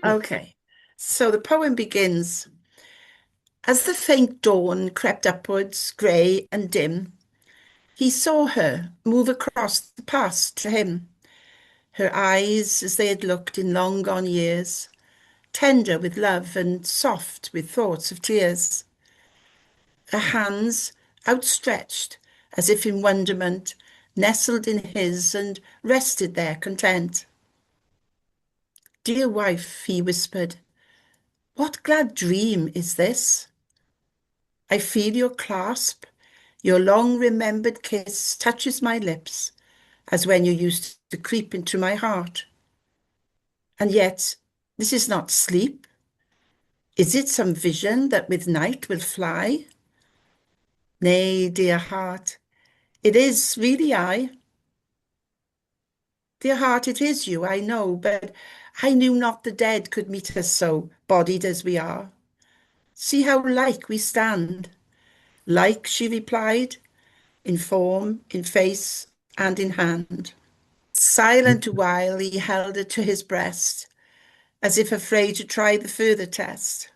Okay. So the poem begins, as the faint dawn crept upwards, grey and dim, he saw her move across the past to him, her eyes as they had looked in long gone years, tender with love and soft with thoughts of tears. Her hands outstretched as if in wonderment, nestled in his and rested there content. Dear wife, he whispered, what glad dream is this? I feel your clasp, your long remembered kiss touches my lips, as when you used to creep into my heart. And yet, this is not sleep. Is it some vision that with night will fly? Nay, dear heart, it is really I. Dear heart, it is you, I know, but I knew not the dead could meet us so, bodied as we are. See how like we stand. Like, she replied, in form, in face, and in hand. Silent a while, he held her to his breast, as if afraid to try the further test.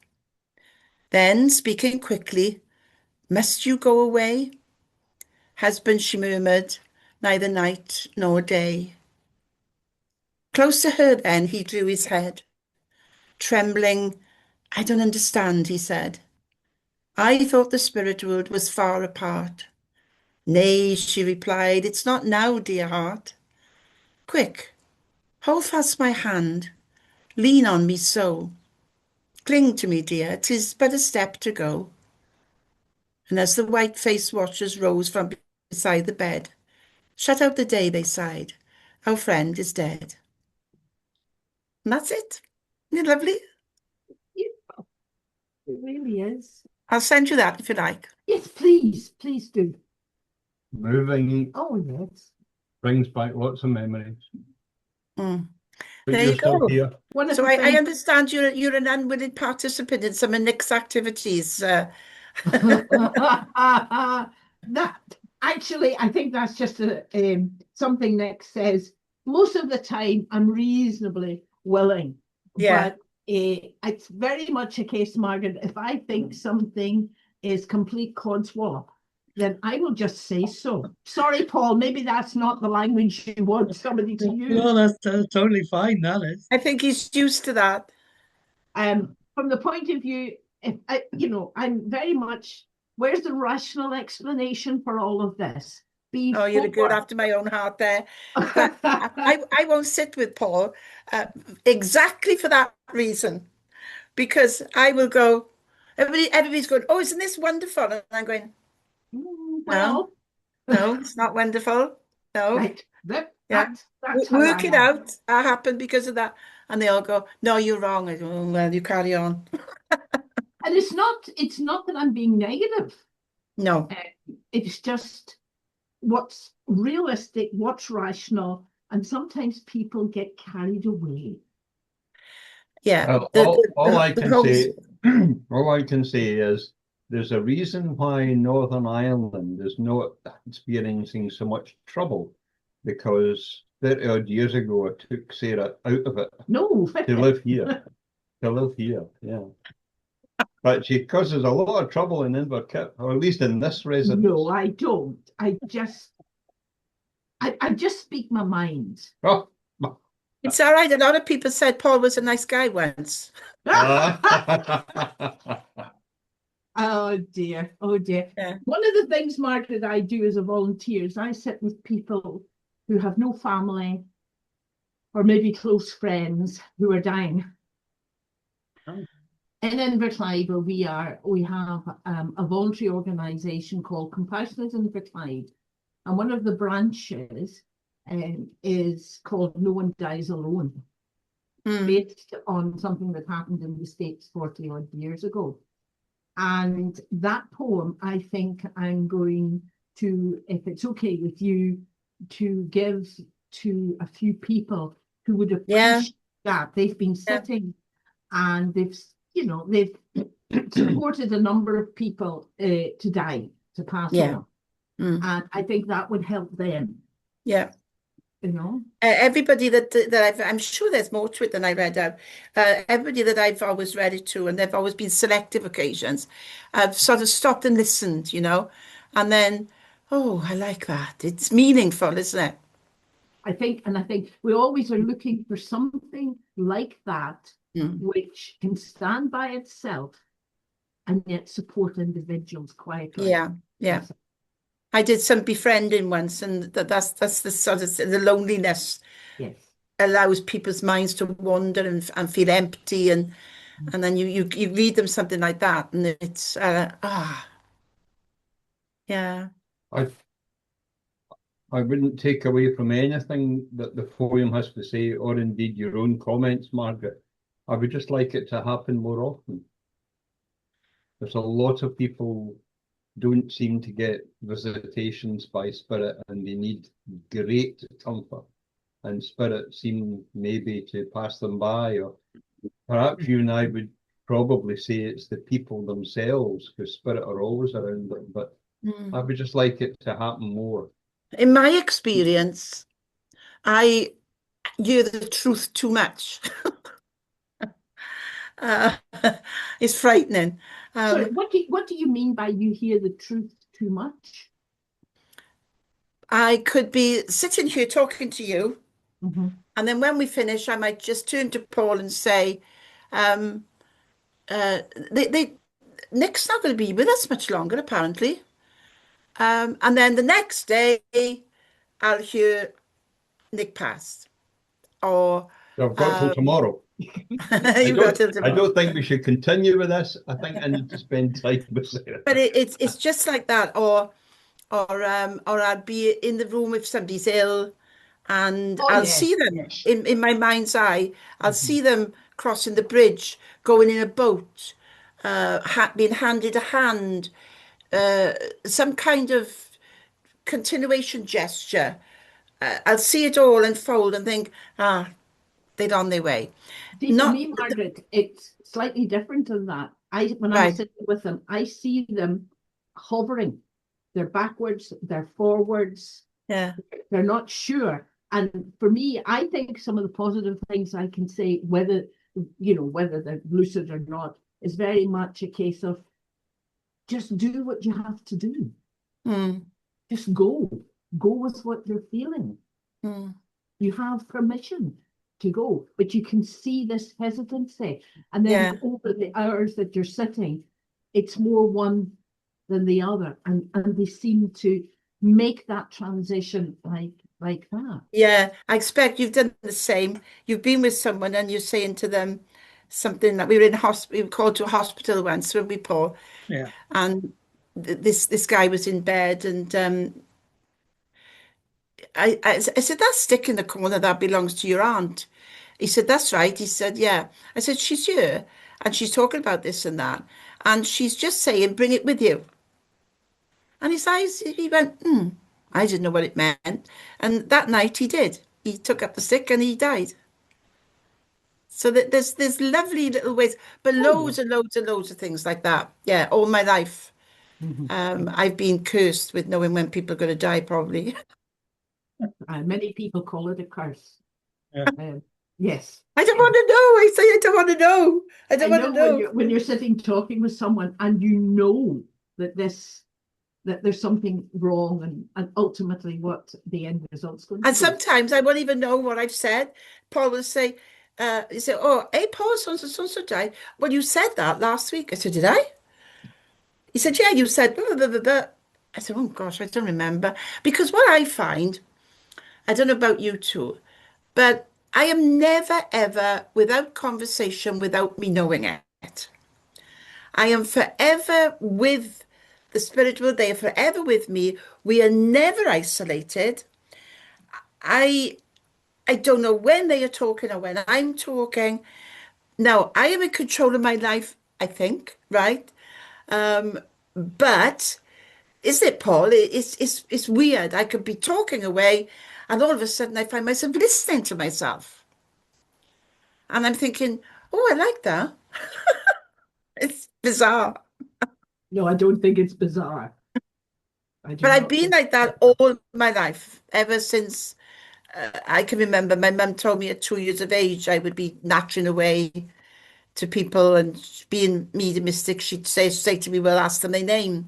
Then, speaking quickly, must you go away? Husband, she murmured, neither night nor day. Close to her then he drew his head. Trembling, I don't understand, he said. I thought the spirit world was far apart. Nay, she replied, it's not now, dear heart. Quick, hold fast my hand, lean on me so. Cling to me, dear, 'tis but a step to go. And as the white-faced watchers rose from beside the bed, shut out the day, they sighed. Our friend is dead. And that's it. Isn't it lovely? Beautiful. It really is. I'll send you that if you like. Yes, please, please do. Moving Oh, yes. brings back lots of memories. Mm. But There you're you still go. here. One of So the I things understand you're an unwilling participant in some of Nick's activities. that actually, I think that's just something Nick says. Most of the time, I'm reasonably willing, Yeah. but it's very much a case, Margaret. If I think something is complete codswallop, then I will just say so. Sorry, Paul. Maybe that's not the language you want somebody to No, use. that's totally fine. That is. I think he's used to that. From the point of view, if I, I'm very much, where's the rational explanation for all of this? Oh, you're a girl Before. after my own heart there. But I won't sit with Paul exactly for that reason, because I will go, everybody's going, oh, isn't this wonderful? And I'm going, no, Well, no, it's not wonderful. No, right. That, yeah. that's how I Work it am. out. That happened because of that. And they all go, no, you're wrong. I go, "Oh, well, you carry on." And it's not that I'm being negative. No. Uh, it's just what's realistic, what's rational, and sometimes people get carried away. Yeah. Well, The, all I the can whole, say, all I can say is there's a reason why Northern Ireland is not experiencing so much trouble, because 30 odd years ago I took Sarah out of it No, to live here, yeah. But she causes a lot of trouble in Inverkip, or at least in this no, residence. I don't. I just speak my mind. Oh. it's all right. A lot of people said Paul was a nice guy once. Oh dear, oh dear. Yeah. One of the things, Margaret, I do as a volunteer is I sit with people who have no family or maybe close friends who are dying. Oh. In Inverclyde, where we have a voluntary organisation called Compassionate Inverclyde, and one of the branches is called No One Dies Alone, Mm. based on something that happened in the States 40 odd years ago. And that poem, I think I'm going to, if it's okay with you, to give to a few people who would Yeah. appreciate that. They've been Yeah. sitting and they've supported a number of people to die, to pass Yeah. on. Mm. And I think that would help them. Yeah. you know. Everybody I'm sure there's more to it than I read out. Everybody that I've always read it to, and they've always been selective occasions, I've sort of stopped and listened, and then, oh, I like that. It's meaningful, isn't it? I think we always are looking for something like that, Mm. which can stand by itself and yet support individuals quietly. Yeah, yeah. I did some befriending once, and that's the sort of the loneliness Yes. allows people's minds to wander and feel empty, and then you read them something like that, and it's yeah. I I wouldn't take away from anything that the forum has to say, or indeed your own comments, Margaret. I would just like it to happen more often. There's a lot of people don't seem to get visitations by spirit, and they need great comfort, and spirit seem maybe to pass them by, or perhaps you and I would probably say it's the people themselves, because spirit are always around them, but I Mm. would just like it to happen more. In my experience, I hear the truth too much. Uh, it's frightening. So Um, what do you mean by you hear the truth too much? I could be sitting here talking to you, Mm-hmm. and then when we finish, I might just turn to Paul and say, um, uh, they Nick's not going to be with us much longer, apparently. And then the next day, I'll hear Nick passed, or So I've got till um, tomorrow. I you got don't till I tomorrow. don't think we should continue with this. I think I need to spend time with Sarah. But it's just like that, or I'd be in the room if somebody's ill, and Oh I'll yes, see them yes. in my mind's eye. I'll Mm-hmm. see them crossing the bridge, going in a boat, being handed a hand, uh, some kind of continuation gesture. I'll see it all unfold and think, they're on their way. See, for Not me, Margaret, it's slightly different than that. When I'm right. sitting with them, I see them hovering. They're backwards, they're forwards, Yeah. they're not sure. And for me, I think some of the positive things I can say, whether they're lucid or not, is very much a case of just do what you have to do. Mm, Just go with what you're feeling. mm, You have permission to go, but you can see this hesitancy. And then yeah. over the hours that you're sitting, it's more one than the other. And they seem to make that transition like that. Yeah. I expect you've done the same. You've been with someone and you're saying to them something that we were in hospital, we were called to a hospital once when we Paul, Yeah. and this guy was in bed, and I said, that stick in the corner, that belongs to your aunt. He said, that's right. He said, yeah. I said, she's here and she's talking about this and that. And she's just saying, bring it with you. And his eyes, he went, I didn't know what it meant. And that night he did. He took up the stick and he died. So that there's lovely little ways, but Oh yeah. loads and loads and loads of things like that. Yeah, all my life. Mhm. I've been cursed with knowing when people are going to die, probably. Many people call it a curse. Yeah. Yes. I don't want to know. I say I don't want to know. I I don't want to know when know. you're sitting talking with someone and you know that there's something wrong, and ultimately what the end result's going to And be. sometimes I won't even know what I've said. Paul will say, he said, oh, hey, Paul, so and so died. Well, you said that last week. I said, did I? He said, yeah, you said, blah, blah, blah, blah, blah. I said, oh, gosh, I don't remember. Because what I find, I don't know about you two, but I am never, ever without conversation, without me knowing it. I am forever with the spiritual. They are forever with me. We are never isolated. I I don't know when they are talking or when I'm talking. Now, I am in control of my life, I think, right? Um, but is it, Paul? It's weird. I could be talking away, and all of a sudden I find myself listening to myself. And I'm thinking, oh, I like that. It's bizarre. No, I don't think it's bizarre. I do But I've not been think like it's that bizarre. all my life, ever since. I can remember my mum told me at 2 years of age I would be nattering away to people and being mediumistic. She'd say to me, "Well, ask them their name."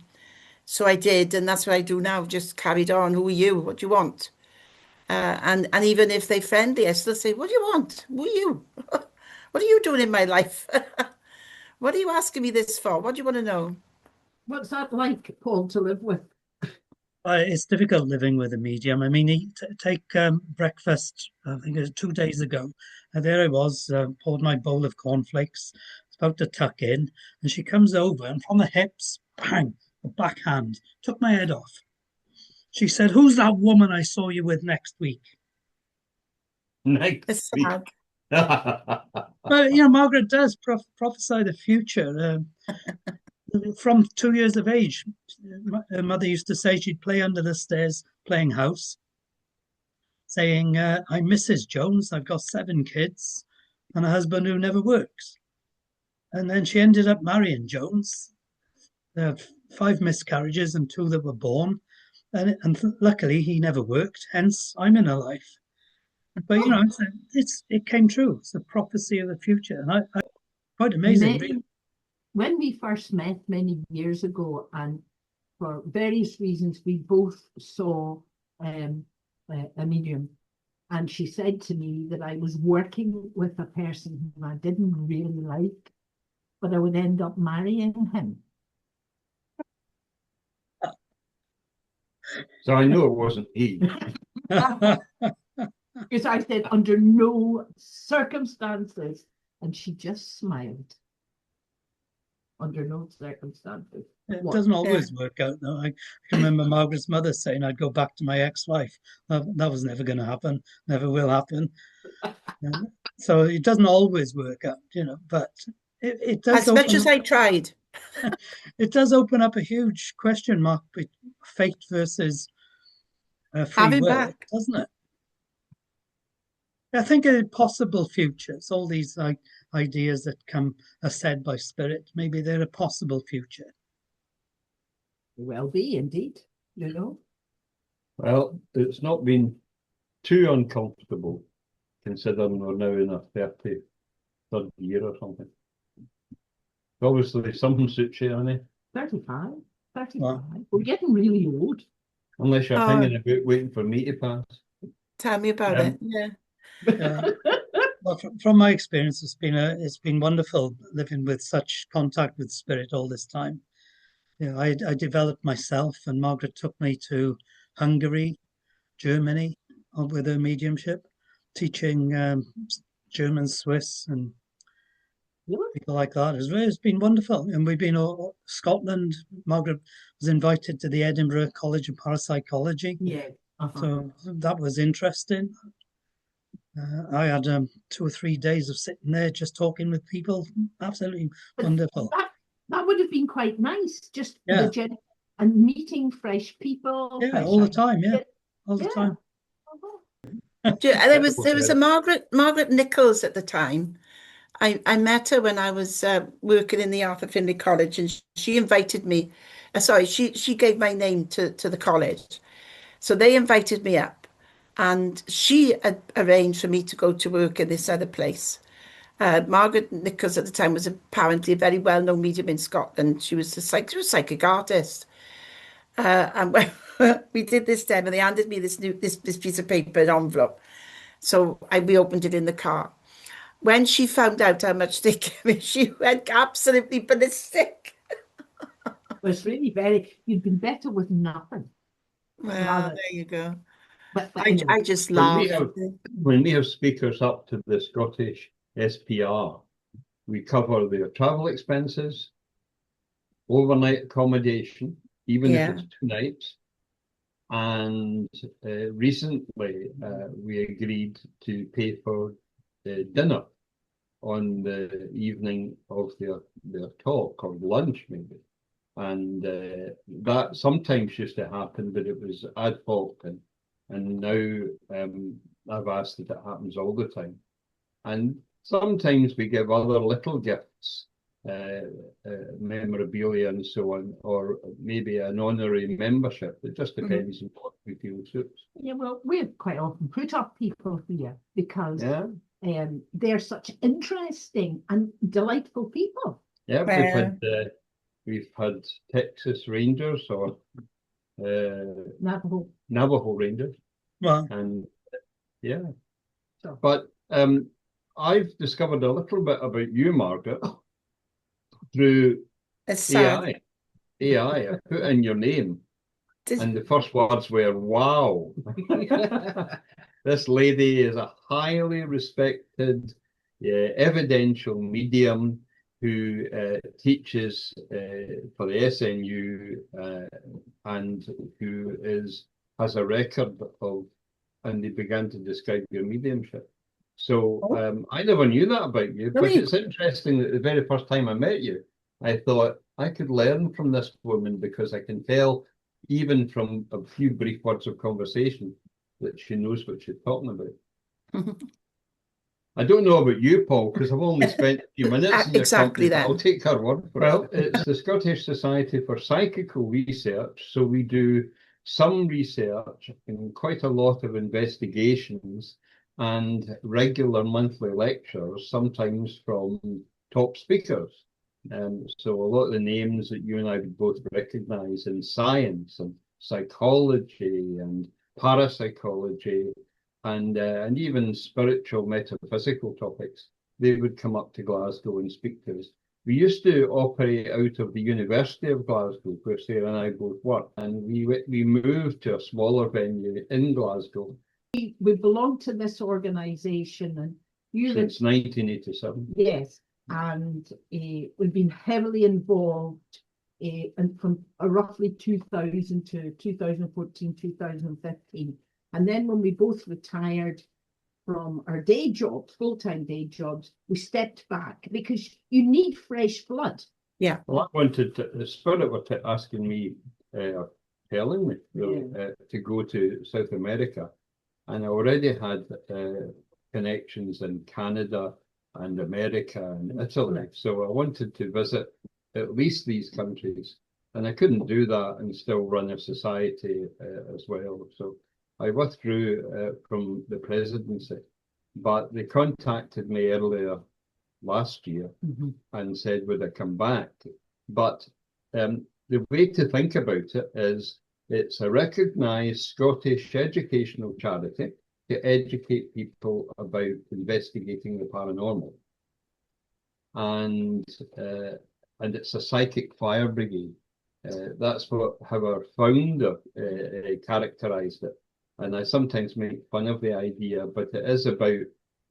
So I did, and that's what I do now. Just carried on. Who are you? What do you want? And even if they're friendly, I still say, "What do you want? Who are you? What are you doing in my life? What are you asking me this for? What do you want to know?" What's that like, Paul, to live with? It's difficult living with a medium. I mean, take breakfast, I think it was 2 days ago. And there I was, poured my bowl of cornflakes, about to tuck in, and she comes over and from the hips, bang, a backhand, took my head off. She said, "Who's that woman I saw you with next week?" Next It's week. sad. But, Margaret does prophesy the future. From 2 years of age, her mother used to say she'd play under the stairs playing house, saying, "I'm Mrs. Jones, I've got 7 kids and a husband who never works." And then she ended up marrying Jones. They had 5 miscarriages and 2 that were born. And luckily he never worked, hence I'm in her life. But it came true. It's a prophecy of the future, and I quite amazing. Really. When we first met many years ago, and for various reasons, we both saw a medium, and she said to me that I was working with a person whom I didn't really like, but I would end up marrying him. So I knew it wasn't he. Because I said, under no circumstances, and she just smiled. Under no circumstances. It What? doesn't always work out, though. I can remember Margaret's mother saying I'd go back to my ex-wife. That was never going to happen, never will happen. So it doesn't always work out, but it does As much open as I tried. it does open up a huge question mark with fate versus free Have him will, back. doesn't it? I think a possible futures, all these ideas that are said by spirit, maybe they're a possible future. Well be, indeed, Well, it's not been too uncomfortable considering we're now in our 33rd year or something. Obviously, something suits you, Annie. 35. Wow. We're getting really old. Unless you're hanging about waiting for me to pass. Tell me about it. Yeah. Well, from my experience, it's been wonderful living with such contact with spirit all this time. I developed myself, and Margaret took me to Hungary, Germany, with her mediumship, teaching German, Swiss, and people like that. It's been wonderful, and we've been Scotland. Margaret was invited to the Edinburgh College of Parapsychology. Yeah. So that was interesting. I had 2 or 3 days of sitting there just talking with people. Absolutely wonderful. That would have been quite nice. Just Yeah. and meeting fresh people. Yeah, fresh all the time. Yeah, ideas. all the time. There was a Margaret Nichols at the time. I met her when I was working in the Arthur Findlay College, and she invited me. Sorry, she gave my name to the college, so they invited me up, and she had arranged for me to go to work in this other place. Margaret Nichols at the time was apparently a very well-known medium in Scotland. She was she was a psychic artist, and when we did this demo, they handed me this piece of paper, an envelope. So we opened it in the car. When she found out how much they gave me, she went absolutely ballistic. It was really you'd been better with nothing. Well, there you go. But I anyway, just When laugh. we have speakers up to the Scottish SPR, we cover their travel expenses, overnight accommodation, even if it's 2 nights. And recently, we agreed to pay for dinner on the evening of their talk, or lunch maybe. And that sometimes used to happen, but it was ad hoc, and now I've asked that it happens all the time. And sometimes we give other little gifts memorabilia and so on, or maybe an honorary membership. It just depends on what we feel suits. Yeah, well, we quite often put up people here because Yeah, they're such interesting and delightful people. yeah. Uh, We've had Texas Rangers or Navajo. Navajo Rangers, Well, and yeah. So, But I've discovered a little bit about you, Margaret, through it's sad. AI. I put in your name, and the first words were, wow. This lady is a highly respected, evidential medium who teaches for the SNU and who has a record of, and they began to describe your mediumship. So I never knew that about you, but Really? it's interesting that the very first time I met you, I thought I could learn from this woman because I can tell, even from a few brief words of conversation, that she knows what she's talking about. I don't know about you, Paul, because I've only spent a few minutes in your Exactly company, but I'll then. take her word for it. Well, it's the Scottish Society for Psychical Research, so we do some research and quite a lot of investigations and regular monthly lectures, sometimes from top speakers. So a lot of the names that you and I would both recognize in science and psychology and parapsychology and even spiritual metaphysical topics, they would come up to Glasgow and speak to us. We used to operate out of the University of Glasgow, where Sarah and I both worked, and we moved to a smaller venue in Glasgow. We belong to this organisation, and since 1987. Yes, and we've been heavily involved and from roughly 2000 to 2014, 2015. And then when we both retired from our day jobs, full-time day jobs, we stepped back because you need fresh blood. Yeah. Well, I wanted to, the Spirit were asking me, telling me really, to go to South America. And I already had connections in Canada and America and Italy. So I wanted to visit at least these countries. And I couldn't do that and still run a society as well. So I withdrew from the presidency. But they contacted me earlier last year and said, would I come back? But the way to think about it is it's a recognised Scottish educational charity to educate people about investigating the paranormal. And it's a psychic fire brigade. That's how our founder characterised it. And I sometimes make fun of the idea, but it is about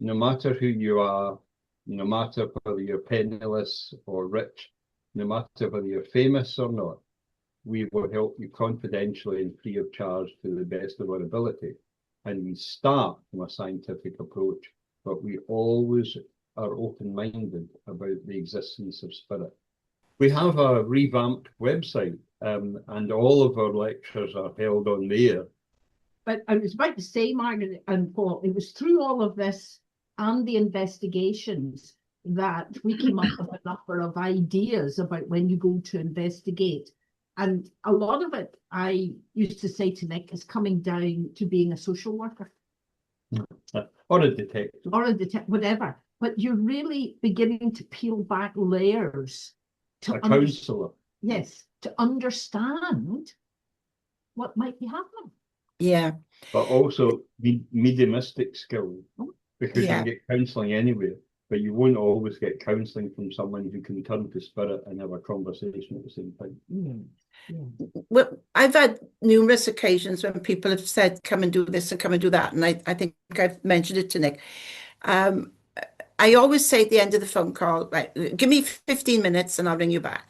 no matter who you are, no matter whether you're penniless or rich, no matter whether you're famous or not, we will help you confidentially and free of charge to the best of our ability. And we start from a scientific approach, but we always are open-minded about the existence of spirit. We have a revamped website, and all of our lectures are held on there. But I was about to say, Margaret and Paul, it was through all of this and the investigations that we came up with a number of ideas about when you go to investigate. And a lot of it, I used to say to Nick, is coming down to being a social worker. Or a detective. Or a detective, whatever. But you're really beginning to peel back layers. A counsellor. Yes, to understand what might be happening. Yeah. But also mediumistic skill, because you can get counselling anywhere, but you won't always get counselling from someone who can turn to spirit and have a conversation at the same time. Well, I've had numerous occasions when people have said, come and do this and come and do that. And I think I've mentioned it to Nick. I always say at the end of the phone call, right, give me 15 minutes and I'll ring you back.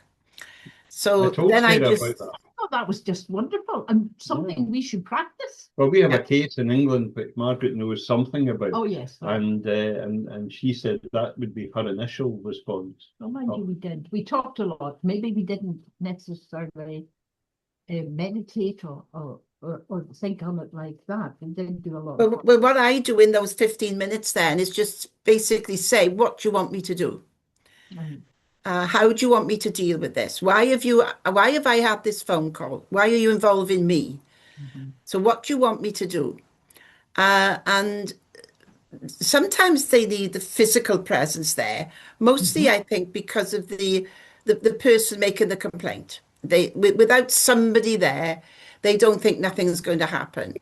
So then I just... Oh, that was just wonderful and something we should practice. Well, we have a case in England which Margaret knows something about. Oh, yes. And she said that would be her initial response. Oh, mind you, we did. We talked a lot. Maybe we didn't necessarily meditate or think on it like that. We did do a lot. Well, what I do in those 15 minutes then is just basically say, what do you want me to do? How do you want me to deal with this? Why have I had this phone call? Why are you involving me? Mhm. So what do you want me to do? And sometimes they need the physical presence there, mostly Mhm. I think because of the person making the complaint. Without somebody there, they don't think nothing's going to happen.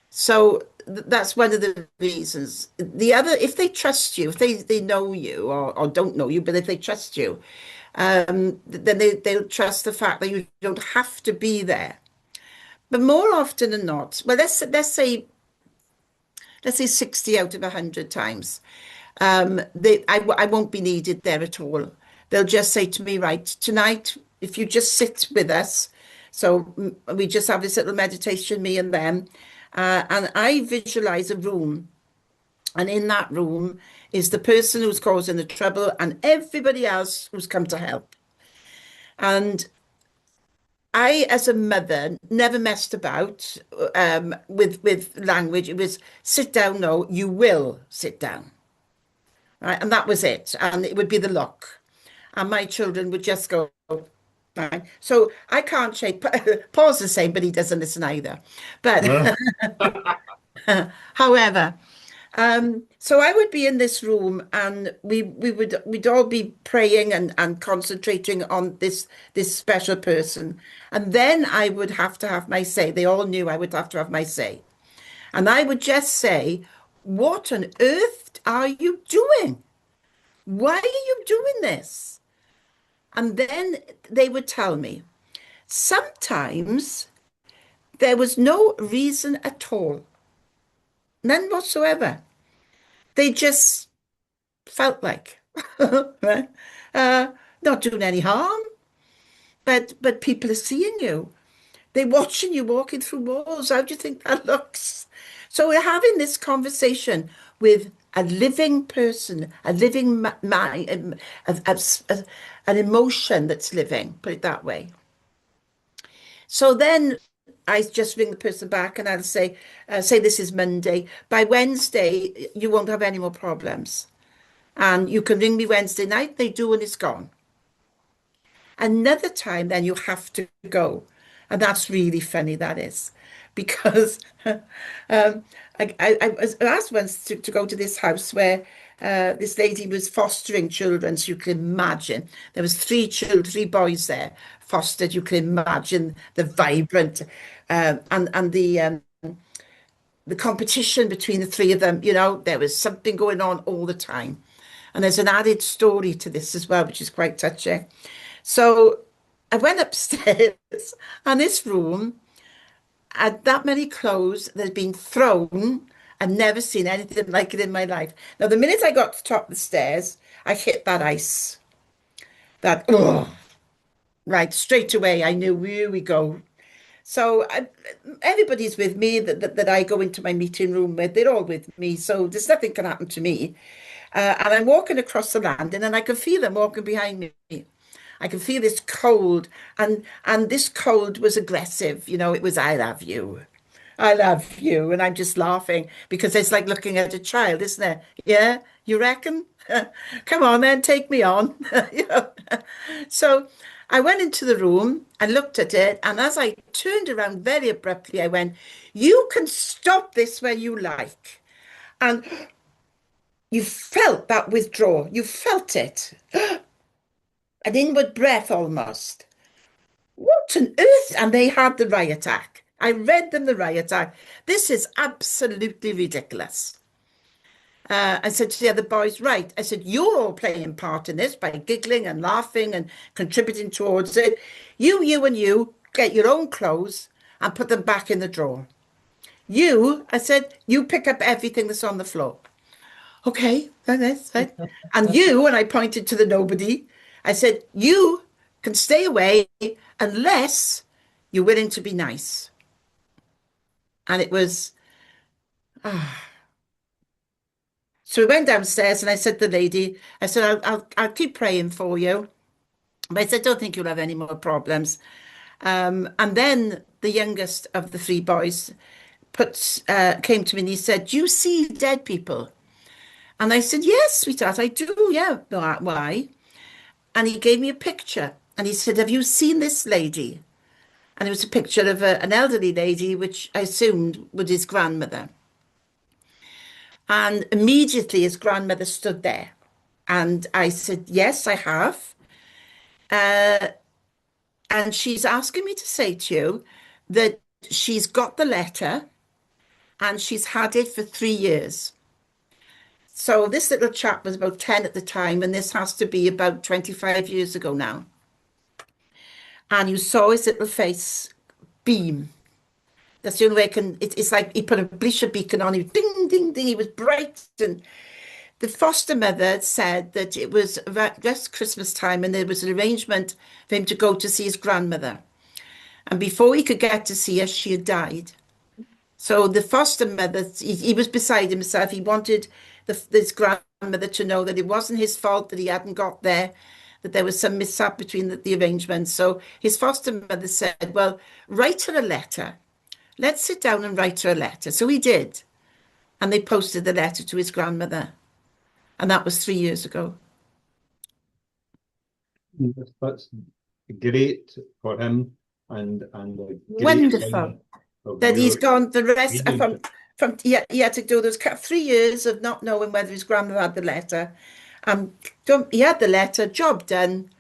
So that's one of the reasons. The other, if they trust you, if they know you or don't know you, but if they trust you, then they'll trust the fact that you don't have to be there. But more often than not, well, let's say 60 out of 100 times, I won't be needed there at all. They'll just say to me, right, tonight, if you just sit with us, so we just have this little meditation, me and them, and I visualize a room, and in that room is the person who's causing the trouble and everybody else who's come to help. And I, as a mother, never messed about with language. It was sit down, no, you will sit down, right? And that was it. And it would be the look. And my children would just go, fine. So I can't shake. Paul's the same, but he doesn't listen either. But however, so I would be in this room, and we'd all be praying and concentrating on this special person, and then I would have to have my say. They all knew I would have to have my say, and I would just say, "What on earth are you doing? Why are you doing this?" And then they would tell me. Sometimes there was no reason at all, none whatsoever. They just felt like, right? Uh, Not doing any harm, but people are seeing you. They're watching you walking through walls. How do you think that looks? So we're having this conversation with a living person, a living mind, an emotion that's living, put it that way. So then I just ring the person back and I'll say this is Monday. By Wednesday, you won't have any more problems. And you can ring me Wednesday night, they do, and it's gone. Another time, then you have to go. And that's really funny, that is, because I was asked once to go to this house where this lady was fostering children. So you can imagine there was three children, three boys there fostered. You can imagine the vibrant and the competition between the three of them. There was something going on all the time. And there's an added story to this as well, which is quite touching. So I went upstairs, and this room had that many clothes that had been thrown. I've never seen anything like it in my life. Now, the minute I got to the top of the stairs, I hit that ice. Oh, right, straight away, I knew, here we go. So everybody's with me that I go into my meeting room with. They're all with me, so there's nothing can happen to me. And I'm walking across the landing, and I can feel them walking behind me. I can feel this cold, and this cold was aggressive. It was "I love you, I love you," and I'm just laughing because it's like looking at a child, isn't it? Yeah, you reckon? Come on, then, take me on. You know? So I went into the room, I looked at it, and as I turned around very abruptly, I went, "You can stop this when you like." And you felt that withdrawal. You felt it. An inward breath almost. What on earth? And they had the riot act. I read them the riot act. This is absolutely ridiculous. I said to the other boys, right. I said, you're all playing part in this by giggling and laughing and contributing towards it. You, and you get your own clothes and put them back in the drawer. I said, you pick up everything that's on the floor. Okay, that's right. And and I pointed to the nobody, I said, you can stay away unless you're willing to be nice. And it was, so we went downstairs and I said to the lady, I said, I'll keep praying for you. But I said, don't think you'll have any more problems. And then the youngest of the three boys came to me and he said, do you see dead people? And I said, yes, sweetheart, I do. Yeah. Why? and he gave me a picture and he said, "Have you seen this lady?" And it was a picture of an elderly lady, which I assumed was his grandmother. And immediately his grandmother stood there. And I said, "Yes, I have." Uh, and she's asking me to say to you that she's got the letter and she's had it for 3 years. So this little chap was about 10 at the time, and this has to be about 25 years ago now. And you saw his little face beam. That's the only way I can. It's like he put a bleacher beacon on. He was ding, ding, ding. He was bright. And the foster mother said that it was just Christmas time, and there was an arrangement for him to go to see his grandmother. And before he could get to see her, she had died. So the foster mother, he was beside himself. He wanted this grandmother to know that it wasn't his fault that he hadn't got there, that there was some mishap between the arrangements. So his foster mother said, "Well, write her a letter. Let's sit down and write her a letter." So he did. And they posted the letter to his grandmother. And that was 3 years ago. That's great for him, and a great Wonderful sign of that he's your gone the rest mediumship. from he had to do those 3 years of not knowing whether his grandmother had the letter. He had the letter, job done.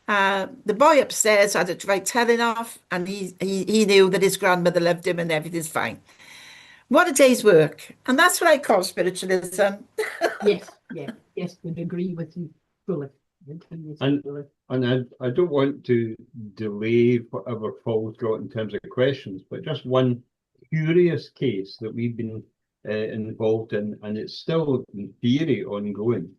The boy upstairs had a right telling off, and he knew that his grandmother loved him and everything's fine. What a day's work. And that's what I call spiritualism. Yes, yes, would agree with you fully. And I don't want to delay whatever Paul's got in terms of questions, but just one curious case that we've been involved in, and it's still in theory ongoing.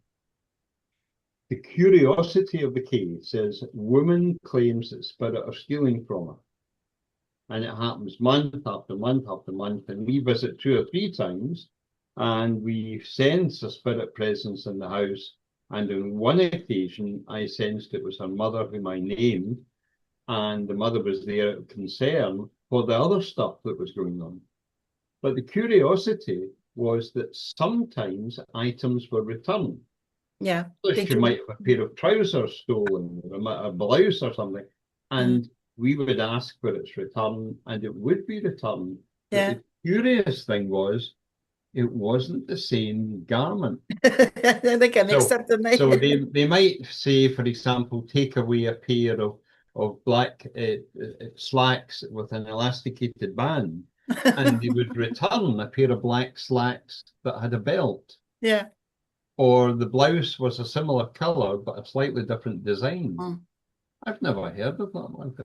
The curiosity of the case is woman claims that spirit are stealing from her. And it happens month after month after month, and we visit 2 or 3 times, and we sense a spirit presence in the house. And on one occasion, I sensed it was her mother, whom I named, and the mother was there out of concern for the other stuff that was going on. But the curiosity was that sometimes items were returned. Yeah. She might have a pair of trousers stolen, or a blouse or something, and we would ask for its return, and it would be returned. Yeah. But the curious thing was, it wasn't the same garment. They get mixed up, don't they? So they might say, for example, take away a pair of black slacks with an elasticated band, and they would return a pair of black slacks that had a belt. Yeah. Or the blouse was a similar colour but a slightly different design. I've never heard of that one.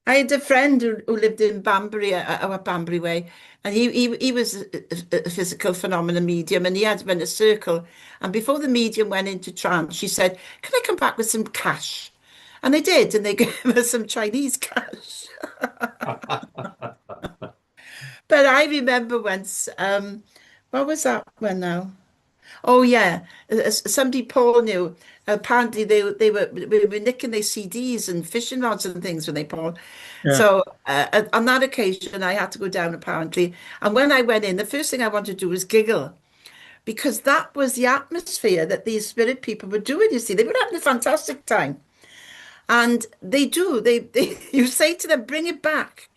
I had a friend who lived in Banbury, our Banbury way, and he was a physical phenomena medium, and he had been a circle. And before the medium went into trance, she said, "Can I come back with some cash?" And they did, and they gave her some Chinese cash. But I remember once, what was that one now? Oh yeah, somebody Paul knew. Apparently they were nicking their CDs and fishing rods and things when they Paul. Yeah. So on that occasion, I had to go down apparently. And when I went in, the first thing I wanted to do was giggle, because that was the atmosphere that these spirit people were doing. You see, they were having a fantastic time, and they do. They you say to them, "Bring it back,"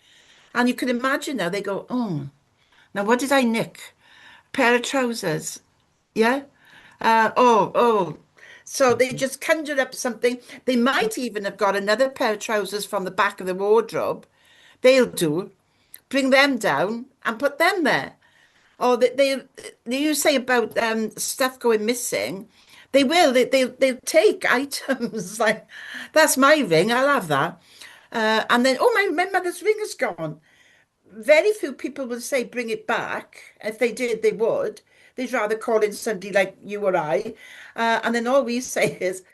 and you can imagine now they go, "Oh, now what did I nick? A pair of trousers." Yeah. Oh. So they just conjured up something. They might even have got another pair of trousers from the back of the wardrobe. They'll do. Bring them down and put them there. Or you say about stuff going missing. They will. They'll take items like, "That's my ring. I'll have that." And then, "Oh, my mother's ring is gone." Very few people will say bring it back. If they did, they would. They'd rather call in somebody like you or I. And then all we say is,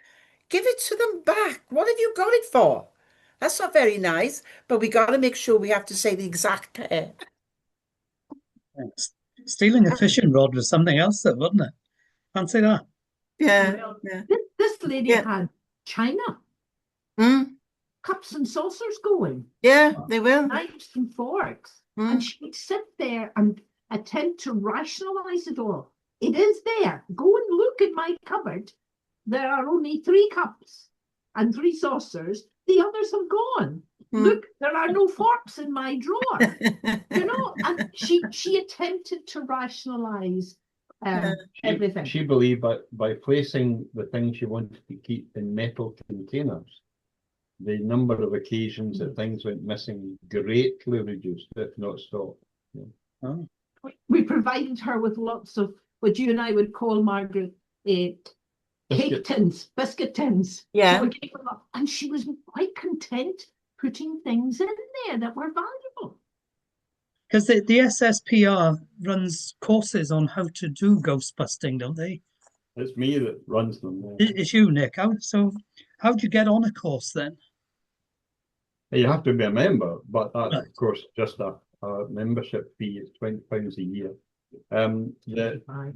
"Give it to them back. What have you got it for?" That's not very nice, but we got to make sure we have to say the exact pair. Stealing a fishing rod was something else, though, wasn't it? Fancy that. Yeah. Well, Yeah. this lady Yeah. had china, Mm, cups and saucers going, yeah, they will. knives and forks. And she'd sit there and attempt to rationalize it all. It is there. Go and look in my cupboard. there are only 3 cups and 3 saucers. The others have gone. Hmm. Look, there are no forks in my drawer. You know, and she attempted to rationalize everything. She believed by placing the things she wanted to keep in metal containers, the number of occasions that things went missing greatly reduced, if not stopped. Yeah. Oh. We provided her with lots of what you and I would call, Margaret, cake tins, biscuit tins. Yeah. So we gave her a lot, and she was quite content putting things in there that were valuable. Because the SSPR runs courses on how to do ghost busting, don't they? It's me that runs them. Yeah. It's you, Nick. How'd you get on a course then? You have to be a member, but that's Right. of course just a membership fee. It's £20 a year. 25.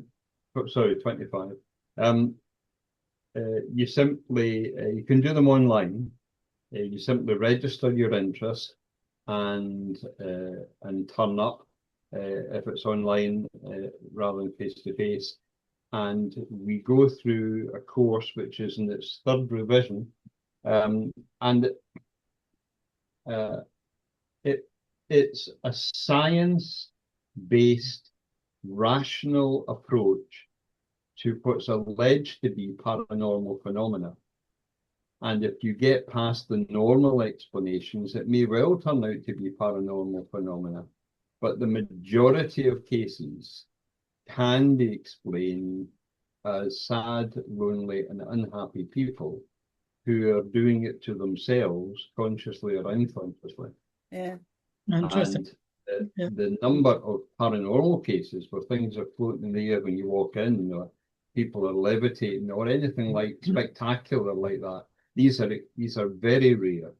You simply you can do them online. You simply register your interest and turn up if it's online rather than face to face. And we go through a course which is in its 3rd revision, and it's a science-based, rational approach to what's alleged to be paranormal phenomena. And if you get past the normal explanations, it may well turn out to be paranormal phenomena. But the majority of cases can be explained as sad, lonely, and unhappy people who are doing it to themselves, consciously or unconsciously. Yeah. Interesting. And the number of paranormal cases where things are floating in the air when you walk in, or people are levitating, or anything like spectacular like that, these are very rare,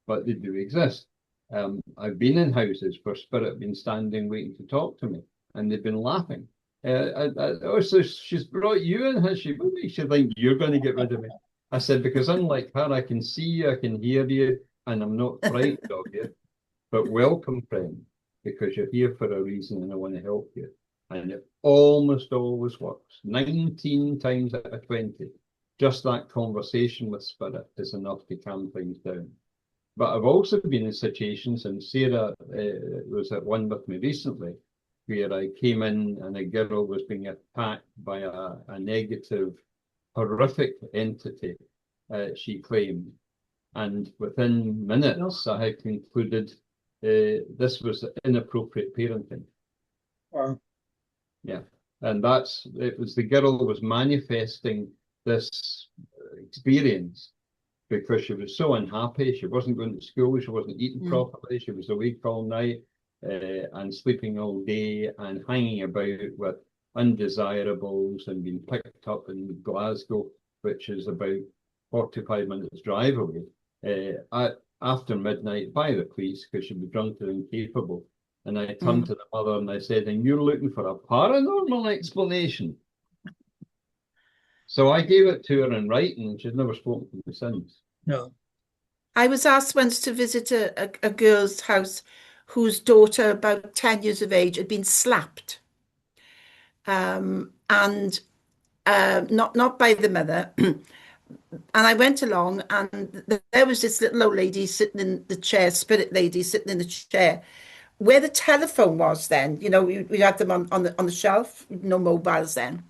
but they do exist. I've been in houses where spirit have been standing waiting to talk to me, and they've been laughing. So she's brought you in, has she? What makes you think you're going to get rid of me? I said, because unlike her, I can see you, I can hear you, and I'm not frightened of you. But welcome, friend, because you're here for a reason and I want to help you. And it almost always works. 19 times out of 20. Just that conversation with spirit is enough to calm things down. But I've also been in situations, and Sarah was at one with me recently, where I came in and a girl was being attacked by a negative, horrific entity, she claimed. And within minutes, I had concluded this was inappropriate parenting. Wow. Yeah. And it was the girl was manifesting this experience because she was so unhappy. She wasn't going to school, she wasn't eating properly, she was awake all night and sleeping all day and hanging about with undesirables and being picked up in Glasgow, which is about 45 minutes drive away, after midnight by the police because she was drunk and incapable. And I turned to the mother and I said, and you're looking for a paranormal explanation. So I gave it to her in writing and she's never spoken to me since. No. I was asked once to visit a girl's house whose daughter, about 10 years of age, had been slapped. And not by the mother. And I went along and there was this little old lady sitting in the chair, spirit lady sitting in the chair, where the telephone was then. You know, we had them on the shelf, no mobiles then.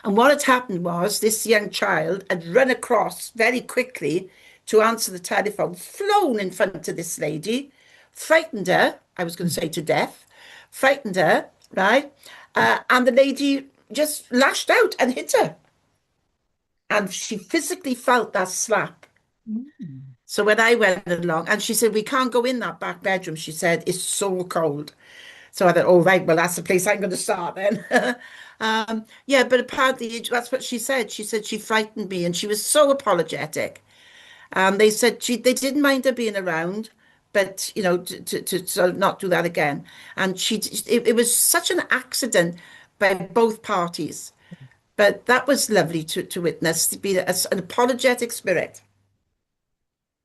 And what had happened was this young child had run across very quickly to answer the telephone, flown in front of this lady, frightened her, I was going to say to death, frightened her, right? And the lady just lashed out and hit her. And she physically felt that slap. So when I went along, and she said, we can't go in that back bedroom. She said, it's so cold. So I thought, oh, right, well, that's the place I'm going to start then. Yeah, but apparently that's what she said. She said she frightened me and she was so apologetic. They said they didn't mind her being around, but, you know, to sort of not do that again. And it was such an accident by both parties. But that was lovely to witness, to be an apologetic spirit.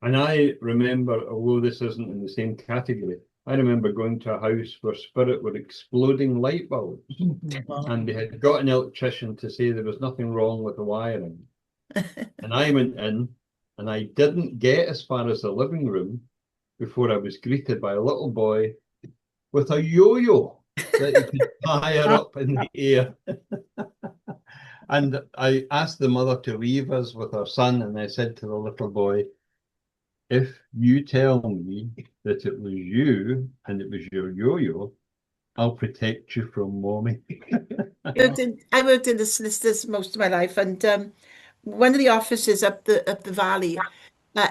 And I remember, although this isn't in the same category, I remember going to a house where spirit were exploding light bulbs, and they had got an electrician to say there was nothing wrong with the wiring. And I went in, and I didn't get as far as the living room before I was greeted by a little boy with a yo-yo that he could fire up in the air. And I asked the mother to leave us with her son, and I said to the little boy, if you tell me that it was you and it was your yo-yo, I'll protect you from mommy. I worked in the solicitors most of my life, and one of the offices up the valley.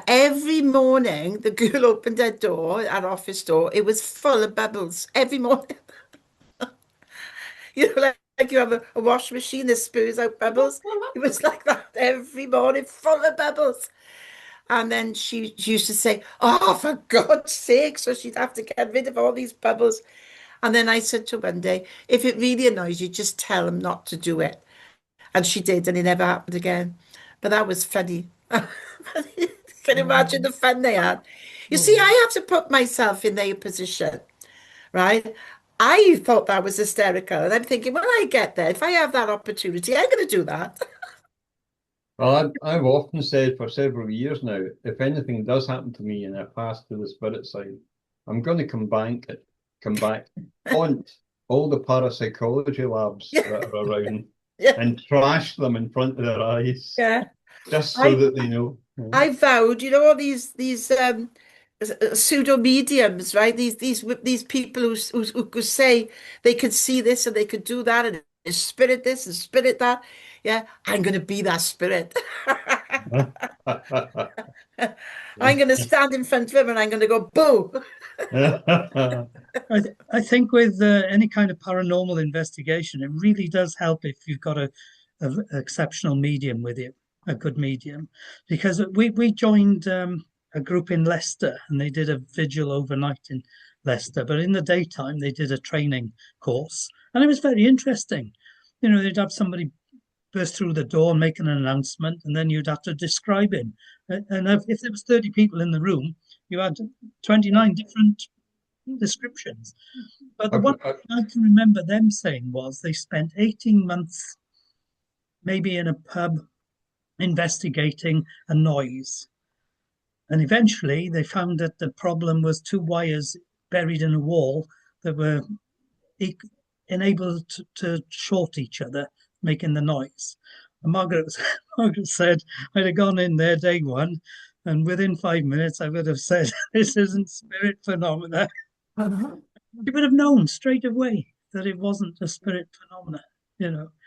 Every morning, the girl opened her door, our office door. It was full of bubbles every morning. You know, like you have a wash machine that spews out bubbles. It was like that every morning, full of bubbles. And then she used to say, "Oh, for God's sake!" So she'd have to get rid of all these bubbles. And then I said to her one day, "If it really annoys you, just tell him not to do it." And she did, and it never happened again. But that was funny. Can you imagine the fun they had? You see, I have to put myself in their position, right? I thought that was hysterical. And I'm thinking, when I get there, if I have that opportunity, I'm going to do that. Well, I've often said for several years now, if anything does happen to me and I pass to the spirit side, I'm going to come back, haunt all the parapsychology labs that are around Yeah. and trash them in front of their eyes, Yeah. just so I that they know. I vowed, all these pseudo mediums, right? These people who could say they could see this and they could do that and spirit this and spirit that. Yeah, I'm going to be that spirit. I'm going to stand in front of him and I'm going to go boo. I think with any kind of paranormal investigation, it really does help if you've got a exceptional medium with you, a good medium, because we joined a group in Leicester and they did a vigil overnight in Leicester, but in the daytime they did a training course and it was very interesting. They'd have somebody burst through the door and make an announcement, and then you'd have to describe him. And if there was 30 people in the room, you had 29 different descriptions. But the one I can remember them saying was they spent 18 months maybe in a pub investigating a noise. And eventually they found that the problem was two wires buried in a wall that were enabled to short each other, making the noise. And Margaret said, I'd have gone in there day one, and within 5 minutes I would have said, this isn't spirit phenomena. You would have known straight away that it wasn't a spirit phenomena,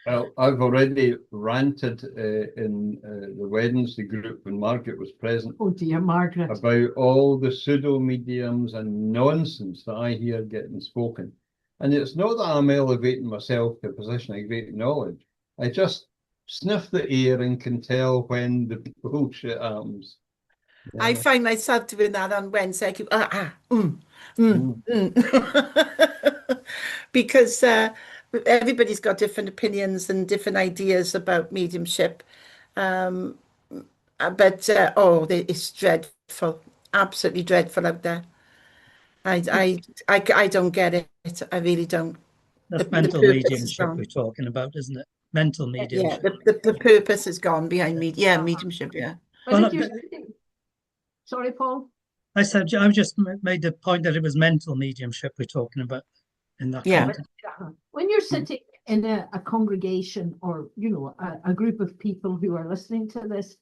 Well, I've already ranted in the Wednesday group when Margaret was present. Oh dear, Margaret. About all the pseudo mediums and nonsense that I hear getting spoken. And it's not that I'm elevating myself to a position of great knowledge. I just sniff the air and can tell when the bullshit happens. I find myself doing that on Wednesday. I keep, because everybody's got different opinions and different ideas about mediumship. But it's dreadful, absolutely dreadful out there. I don't get it. I really don't. That's The mental purpose is mediumship gone. we're talking about, isn't it? Mental Yeah, mediumship. the purpose is gone behind mediumship. Yeah. But Well, if you're sorry, Paul. I said I just made the point that it was mental mediumship we're talking about in that Yeah. context. When you're sitting in a congregation or a group of people who are listening to this,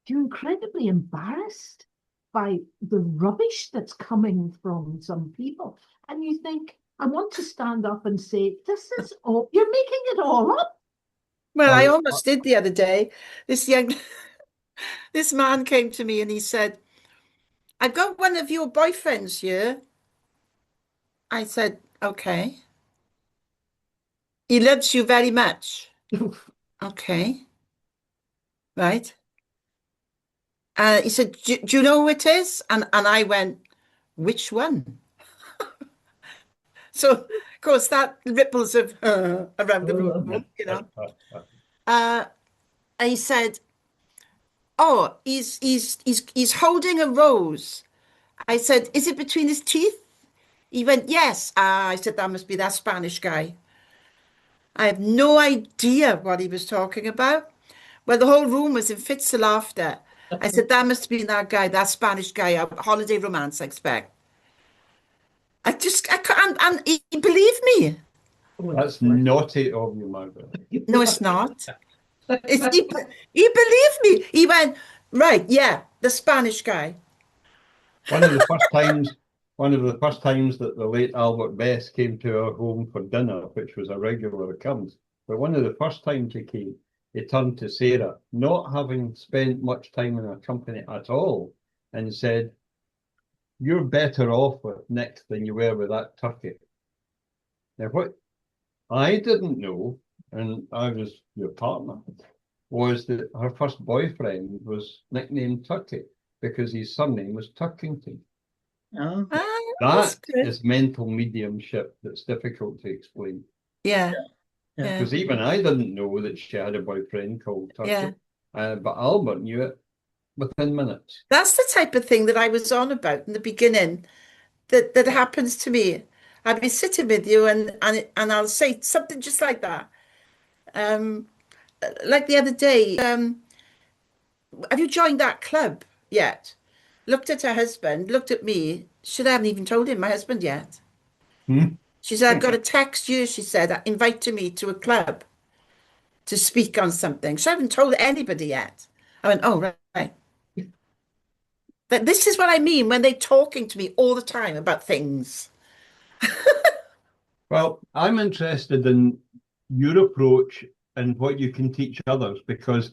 you're incredibly embarrassed by the rubbish that's coming from some people, and you think, I want to stand up and say, this is all you're making it all up. Well, I almost did the other day. This man came to me and he said, "I've got one of your boyfriends here." I said, "Okay." "He loves you very much." Okay. Right. He said, do you know who it is? And I went, "Which one?" So, of course, that ripples of around the room, and he said, "Oh, he's holding a rose." I said, "Is it between his teeth?" He went, yes. Ah, I said, that must be that Spanish guy. I have no idea what he was talking about. Well, the whole room was in fits of laughter. I said, that must be that guy, that Spanish guy, a holiday romance, I expect. I can't, and he believed me. That's naughty of you, Margaret. No, it's not. He believed me. He went, right, yeah, the Spanish guy. One of the first times, one of the first times that the late Albert Best came to our home for dinner, which was a regular occurrence, but one of the first times he came, he turned to Sarah, not having spent much time in her company at all, and said, "You're better off with Nick than you were with that turkey." Now, what I didn't know, and I was your partner, was that her first boyfriend was nicknamed Turkey because his surname was Turkington. Oh, Ah, that's That good. is mental mediumship that's difficult to explain. Yeah, yeah. yeah, Because even I didn't know that she had a boyfriend called yeah. Turkey, but Albert knew it within minutes. That's the type of thing that I was on about in the beginning that happens to me. I'll be sitting with you and I'll say something just like that. Um, like the other day, have you joined that club yet? Looked at her husband, looked at me. Should I haven't even told him my husband yet. Hmm? She said, I've got to text you, she said, inviting me to a club to speak on something. She haven't told anybody yet. I went, oh, right. But this is what I mean when they're talking to me all the time about things. Well, I'm interested in your approach and what you can teach others because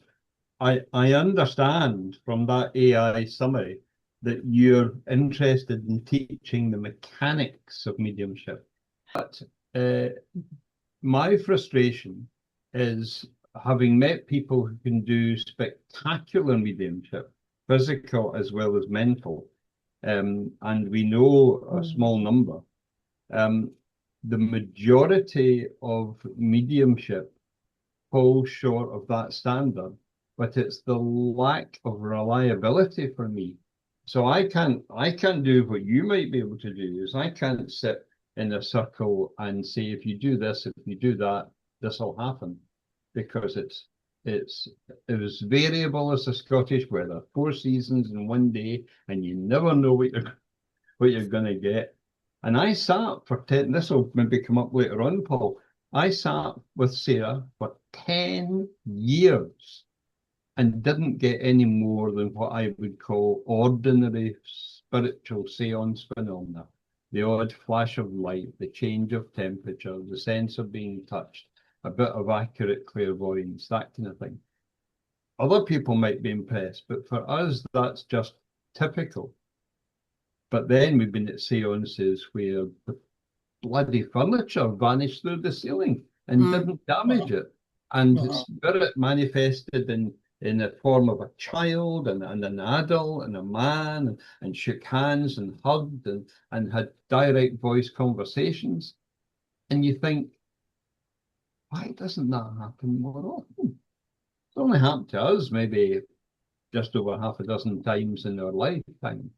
I understand from that AI summary that you're interested in teaching the mechanics of mediumship. But my frustration is having met people who can do spectacular mediumship, physical as well as mental, and we know a small number. The majority of mediumship falls short of that standard, but it's the lack of reliability for me. So I can't do what you might be able to do, is I can't sit in a circle and say, if you do this, if you do that, this will happen. Because it's as variable as the Scottish weather, 4 seasons in one day, and you never know what you're gonna get. And I sat for 10, this will maybe come up later on, Paul. I sat with Sarah for 10 years and didn't get any more than what I would call ordinary spiritual seance phenomena. The odd flash of light, the change of temperature, the sense of being touched, a bit of accurate clairvoyance, that kind of thing. Other people might be impressed, but for us, that's just typical. But then we've been at seances where the bloody furniture vanished through the ceiling and didn't damage it. And the spirit manifested in the form of a child and an adult and a man and shook hands and hugged and had direct voice conversations. And you think, why doesn't that happen more often? It's only happened to us maybe just over half a dozen times in our lifetime.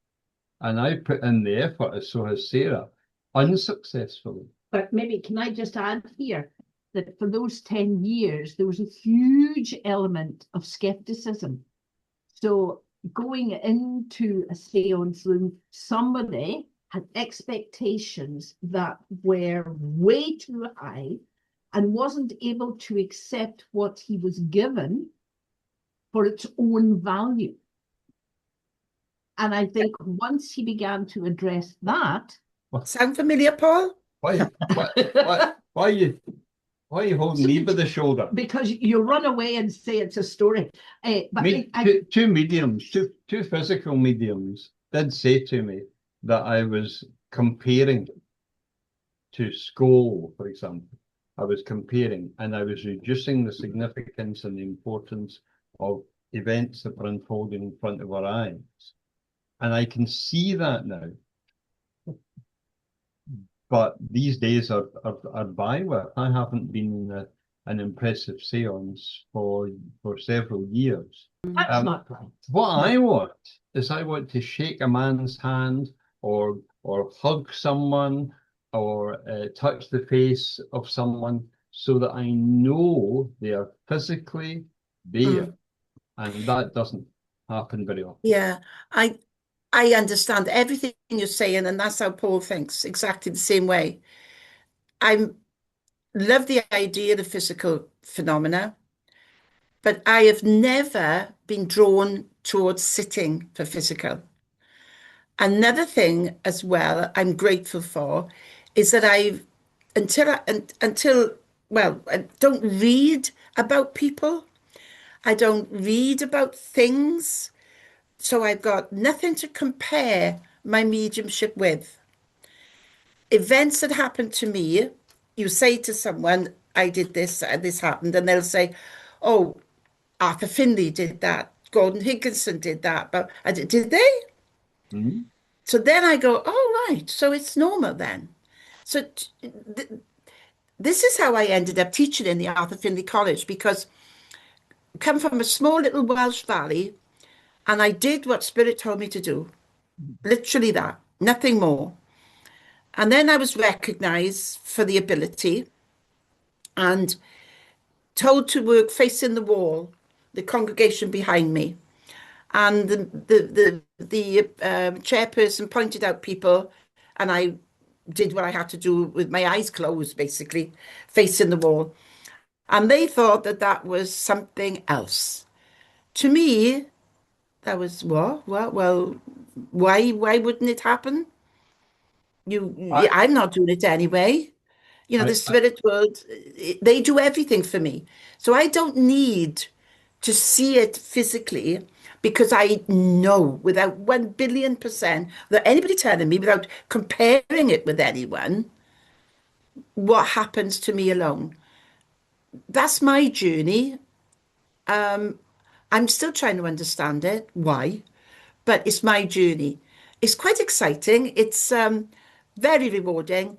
And I put in the effort, as so has Sarah, unsuccessfully. But maybe can I just add here that for those 10 years, there was a huge element of skepticism. So going into a seance room, somebody had expectations that were way too high and wasn't able to accept what he was given for its own value. And I think once he began to address that, Sound familiar, Paul? Why are you holding me by the shoulder? because you run away and say it's a story. But Two mediums, two physical mediums did say to me that I was comparing to school, for example. I was comparing and I was reducing the significance and the importance of events that were unfolding in front of our eyes. And I can see that now. But these days are by with. I haven't been in an impressive seance for several years. that's not right. What I want is I want to shake a man's hand or or hug someone or touch the face of someone so that I know they are physically there. And that doesn't happen very often. Yeah, I understand everything you're saying, and that's how Paul thinks, exactly the same way. I love the idea of the physical phenomena, but I have never been drawn towards sitting for physical. Another thing as well I'm grateful for is that until well, I don't read about people. I don't read about things. So I've got nothing to compare my mediumship with. Events that happen to me, you say to someone, I did this, this happened, and they'll say, oh, Arthur Findlay did that, Gordon Higginson did that, but did they? Mhm. So then I go, oh, right, so it's normal then. So this is how I ended up teaching in the Arthur Findlay College, because I come from a small little Welsh valley, and I did what Spirit told me to do. Literally that, nothing more. And then I was recognized for the ability and told to work facing the wall, the congregation behind me. And the chairperson pointed out people, and I did what I had to do with my eyes closed, basically, facing the wall. And they thought that that was something else. To me, that was what? Well, why wouldn't it happen? I, I'm not doing it anyway. You know, I, the I, spirit world, they do everything for me. So I don't need to see it physically, because I know without 1 billion%, without anybody telling me, without comparing it with anyone, what happens to me alone. That's my journey. I'm still trying to understand it, why, but it's my journey. It's quite exciting. It's very rewarding,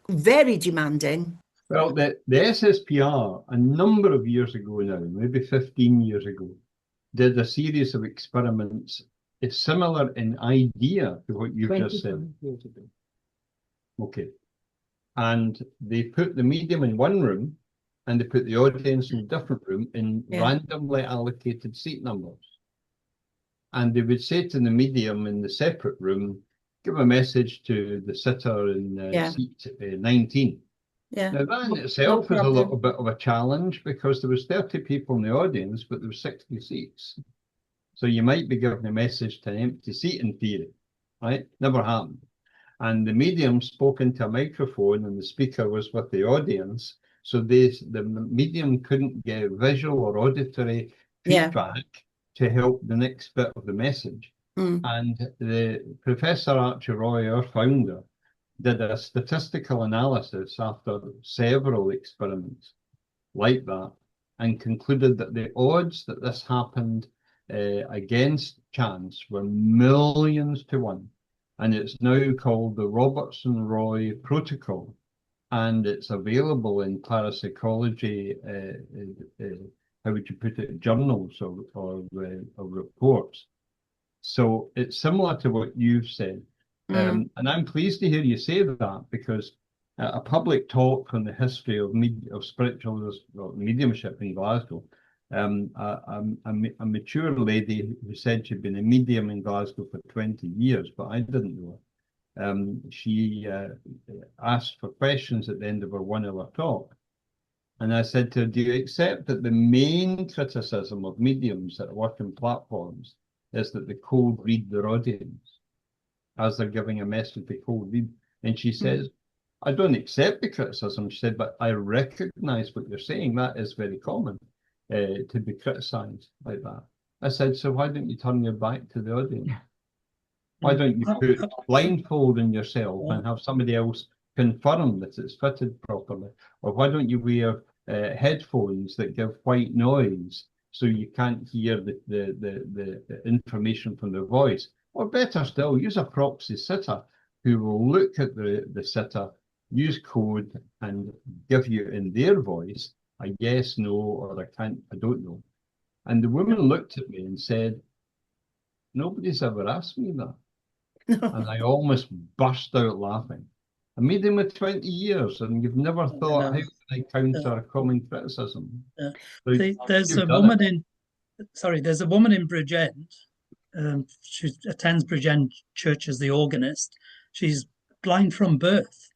very demanding. well, the SSPR, a number of years ago now, maybe 15 years ago, did a series of experiments similar in idea to what you've just said. 25 years ago. Okay. And they put the medium in one room and they put the audience in a different room in Yeah. randomly allocated seat numbers. And they would say to the medium in the separate room, give a message to the sitter in Yeah. seat 19. Yeah. Now, that in No itself is a problem. little bit of a challenge, because there was 30 people in the audience, but there were 60 seats. So you might be giving a message to an empty seat in theory, right? Never happened. And the medium spoke into a microphone and the speaker was with the audience. So the medium couldn't get visual or auditory Yeah. feedback to help the next bit of the message. And the Professor Archie Roy, our founder, did a statistical analysis after several experiments like that, and concluded that the odds that this happened against chance were millions to one. And it's now called the Robertson-Roy Protocol, and it's available in parapsychology, how would you put it, journals or reports. So it's similar to what you've said. And I'm pleased to hear you say that, because a public talk on the history of spiritual or mediumship in Glasgow, a mature lady who said she'd been a medium in Glasgow for 20 years, but I didn't know her. She asked for questions at the end of her 1 hour talk. And I said to her, do you accept that the main criticism of mediums that work on platforms is that they cold read their audience as they're giving a message, they cold read? And she says, I don't accept the criticism. She said, but I recognize what you're saying. That is very common, to be criticized like that. I said, so why don't you turn your back to the audience? Why don't you put blindfold on yourself and have somebody else confirm that it's fitted properly? Or why don't you wear headphones that give white noise so you can't hear the information from the voice? Or better still, use a proxy sitter who will look at the sitter, use code, and give you in their voice a yes, no, or I don't know. And the woman looked at me and said, nobody's ever asked me that. and I almost burst out laughing. I made them with 20 years, and you've never thought, how know. can I counter a common criticism? Uh, So there's you've a done it. woman in, sorry, there's a woman in Bridgend. She attends Bridgend Church as the organist. She's blind from birth,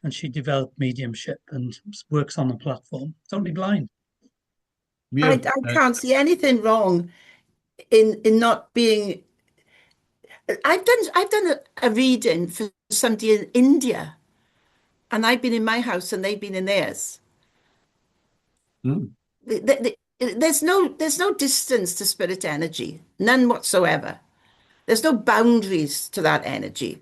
and she developed mediumship and works on a platform. Totally blind. We I have, can't see anything wrong in not being. I've done a reading for somebody in India, and I've been in my house and they've been in theirs. hmm, There's no distance to spirit energy, none whatsoever. There's no boundaries to that energy.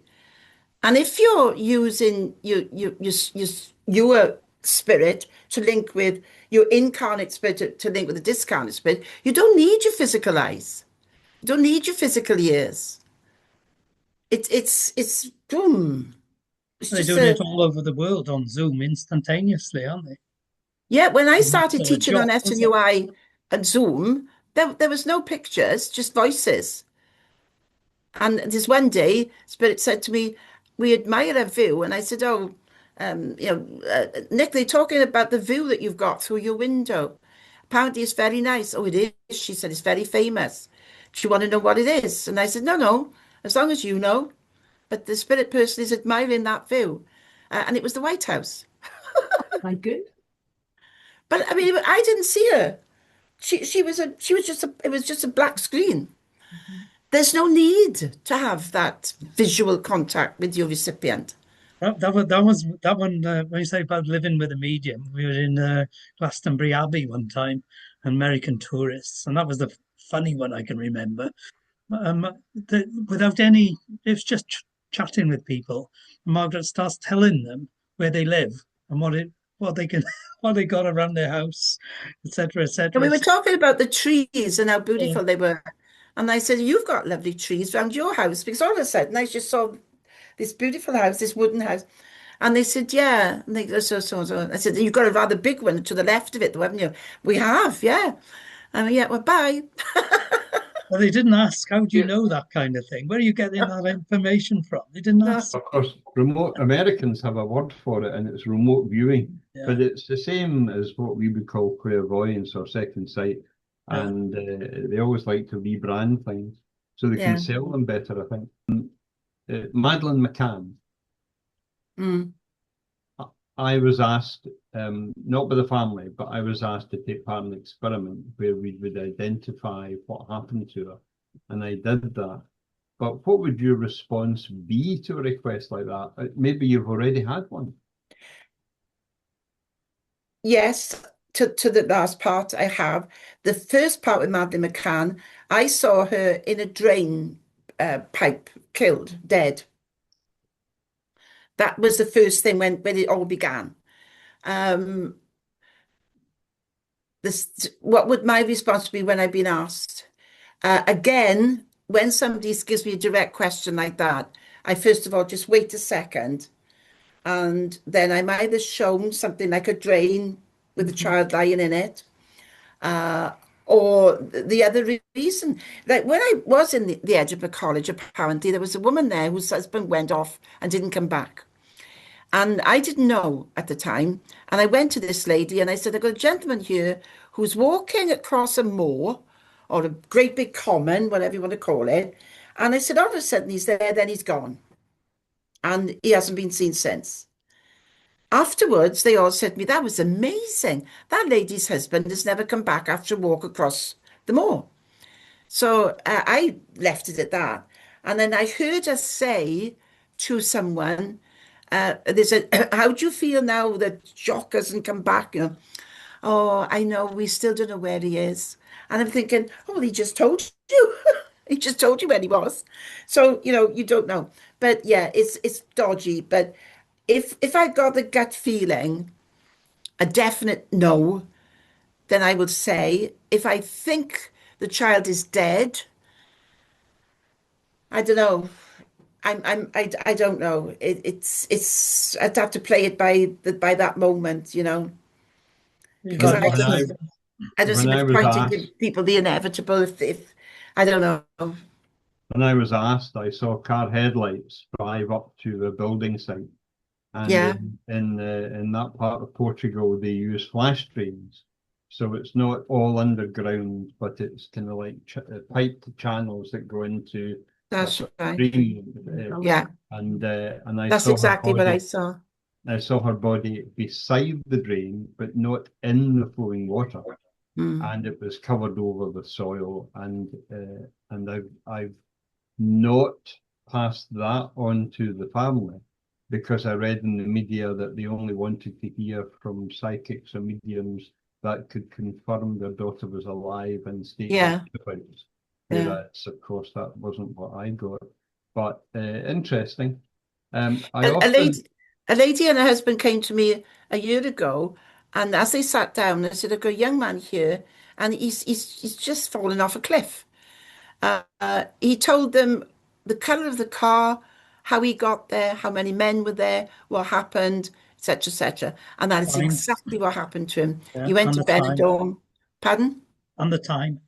And if you're using your spirit to link with your incarnate spirit to link with the discarnate spirit, you don't need your physical eyes. You don't need your physical ears. It's boom. It's They're just doing it a all over the world on Zoom instantaneously, aren't they? yeah. When I Not started a teaching on job, is it? SNUI and Zoom, there was no pictures, just voices. And this one day, Spirit said to me, "We admire a view." And I said, "Oh, Nick, they're talking about the view that you've got through your window. Apparently, it's very nice." "Oh, it is." She said, "It's very famous. Do you want to know what it is?" And I said, "No, no, as long as you know." But the spirit person is admiring that view. And it was the White House. My good. But I mean, I didn't see her. She was just it was just a black screen. Mhm. There's no need to have that visual contact with your recipient. That one. When you say about living with a medium, we were in Glastonbury Abbey one time, American tourists, and that was the funny one I can remember. Um, without any, it's just chatting with people. Margaret starts telling them where they live and what they can, what they got around their house, etc., And etc. we were talking about the trees and how Yeah, beautiful they were. And I said, "You've got lovely trees around your house." Because all of a sudden I just saw this beautiful house, this wooden house. And they said, "Yeah." And they go, so. I said, "You've got a rather big one to the left of it, though, haven't you?" "We have, yeah." And yeah, well, bye. well, they didn't ask, "How do you yeah, know that kind of thing? Where are you getting that information from?" They didn't No. ask. of course, remote Americans have a word for it, and it's remote viewing. Yeah, But it's the same as what we would call clairvoyance or second sight. yeah. And they always like to rebrand things so they can Yeah. sell them better, I think. Madeleine McCann, Mm. I was asked, not by the family, but I was asked to take part in an experiment where we would identify what happened to her. And I did that. But what would your response be to a request like that? Maybe you've already had one. Yes, to the last part I have. The first part with Madeleine McCann, I saw her in a drain pipe, killed, dead. That was the first thing when it all began. Um, what would my response be when I've been asked? Again, when somebody gives me a direct question like that, I first of all just wait a second, and then I'm either shown something like a drain with a Mhm. child lying in it, uh, or the other reason. Like when I was in the Edinburgh College, apparently there was a woman there whose husband went off and didn't come back. And I didn't know at the time. And I went to this lady and I said, "I've got a gentleman here who's walking across a moor or a great big common, whatever you want to call it." And I said, "All of a sudden he's there, then he's gone. And he hasn't been seen since." Afterwards, they all said to me, "That was amazing. That lady's husband has never come back after a walk across the moor." So I left it at that. And then I heard her say to someone, they said, "How do you feel now that Jock hasn't come back?" "Oh, I know, we still don't know where he is." And I'm thinking, "Oh, well, he just told you." He just told you where he was. So, you don't know. But yeah, it's dodgy. But if I got the gut feeling, a definite no, then I would say if I think the child is dead, I don't know. I don't know. I'd have to play it by that moment, You've because got When, I when don't I lots. see I don't see when I much was point in giving asked people the inevitable if I don't know. when I was asked, I saw car headlights drive up to the building site. And Yeah, in that part of Portugal, they use flash drains. So it's not all underground, but it's kind of like piped channels that go into that's right. stream. Yeah, And I that's saw her exactly what I body. saw. I saw her body beside the drain, but not in the flowing water, Mm. and it was covered over with soil. And I've not passed that on to the family because I read in the media that they only wanted to hear from psychics or mediums that could confirm their daughter was alive and state Yeah, whereabouts. yeah. Whereas, of course, that wasn't what I got. But interesting. I A often, lady and her husband came to me a year ago, and as they sat down, I said, "I've got a young man here, and he's just fallen off a cliff." He told them the color of the car, how he got there, how many men were there, what happened, etc., etc. And that is Time, exactly what happened to him. yeah, He went and to the time, Benidorm. Pardon? and the time.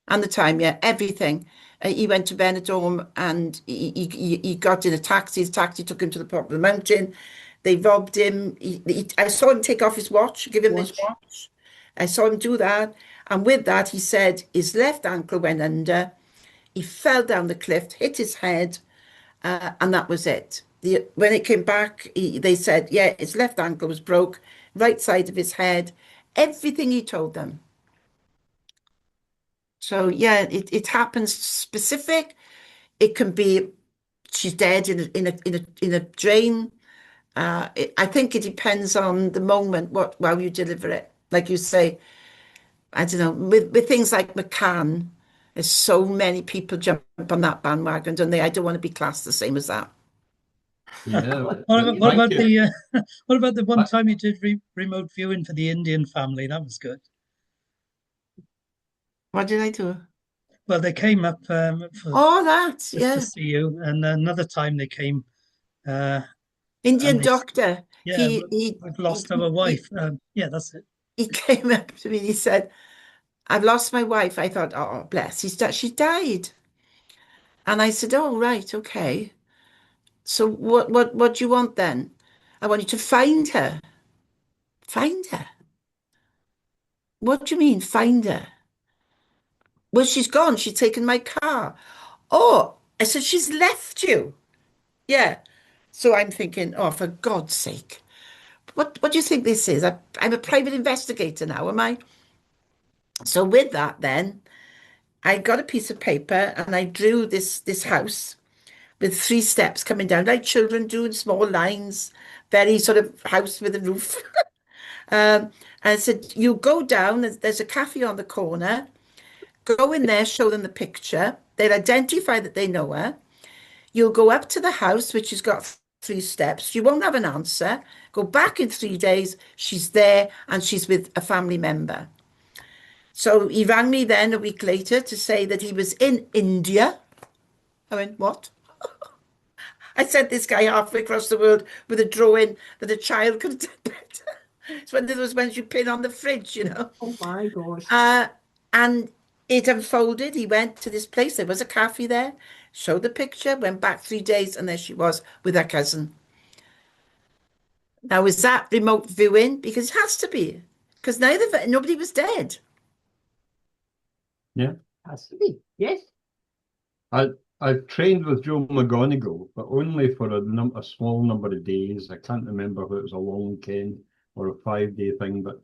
And the time, yeah, everything. He went to Benidorm and he got in a taxi. His taxi took him to the top of the mountain. They robbed him. I saw him take off his watch, give him his Watch. watch. I saw him do that. And with that, he said his left ankle went under. He fell down the cliff, hit his head, and that was it. When it came back, they said, yeah, his left ankle was broke, right side of his head, everything he told them. So yeah, it happens specific. It can be she's dead in a drain. I think it depends on the moment, what how you deliver it. Like you say, I don't know, with things like McCann, there's so many people jump on that bandwagon, don't they? I don't want to be classed the same as that. yeah, What thank about you. the what about the one I- time you did remote viewing for the Indian family? That was good. What did I do? Well, they came up for Oh, that, just to yeah. see you, and another time they came, uh, and Indian they doctor. yeah, He he we've he lost our he, wife. Yeah, that's it. he came up to me and he said, "I've lost my wife." I thought, "Oh, bless, she died." And I said, "Oh, right, okay. So what do you want then? I want you to find her. Find her. What do you mean, find her? Well, she's gone. She's taken my car. Oh, I said, she's left you. Yeah. So I'm thinking, oh, for God's sake. What do you think this is? I'm a private investigator now, am I? So with that then, I got a piece of paper and I drew this house with three steps coming down, like children do in small lines, very sort of house with a roof. And I said, you go down, there's a cafe on the corner, go in there, show them the picture. They'll identify that they know her. You'll go up to the house, which has got three steps. You won't have an answer. Go back in 3 days. She's there and she's with a family member. So he rang me then a week later to say that he was in India. I went, what? I sent this guy halfway across the world with a drawing that a child could have done better. It's one of those ones you pin on the fridge, you know. Oh my gosh. And it unfolded. He went to this place. There was a cafe there, showed the picture, went back 3 days, and there she was with her cousin. Now, is that remote viewing? Because it has to be, because nobody was dead. Yeah. Has to be. Yes. I've trained with Joe McGonigal, but only for a small number of days. I can't remember if it was a long weekend or a 5-day thing, but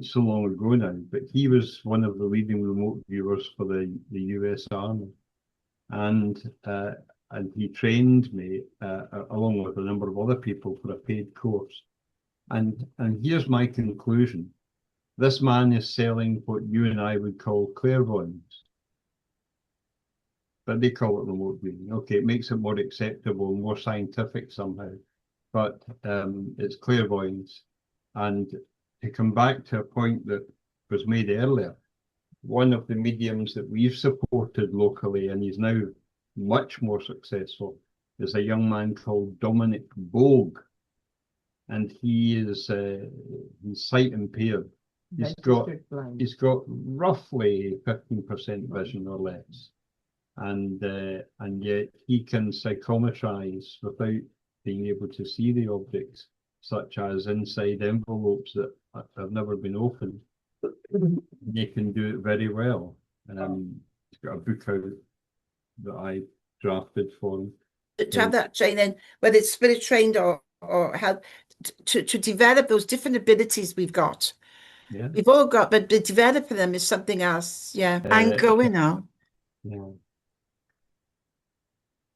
so long ago now. But he was one of the leading remote viewers for the US Army, and he trained me along with a number of other people for a paid course. And here's my conclusion: this man is selling what you and I would call clairvoyance. But they call it remote viewing. Okay, it makes it more acceptable, more scientific somehow, but it's clairvoyance. And to come back to a point that was made earlier, one of the mediums that we've supported locally, and he's now much more successful, is a young man called Dominic Bogue, and he is he's sight impaired. He's got roughly 15% vision or less. and yet he can psychometrize without being able to see the objects, such as inside envelopes that have never been opened. They can do it very well. He's got a book out that I drafted for him. To have that training, whether it's spirit trained or help to develop those different abilities we've got. Yeah. We've all got, but developing them is something else. Yeah. I'm going now. Yeah.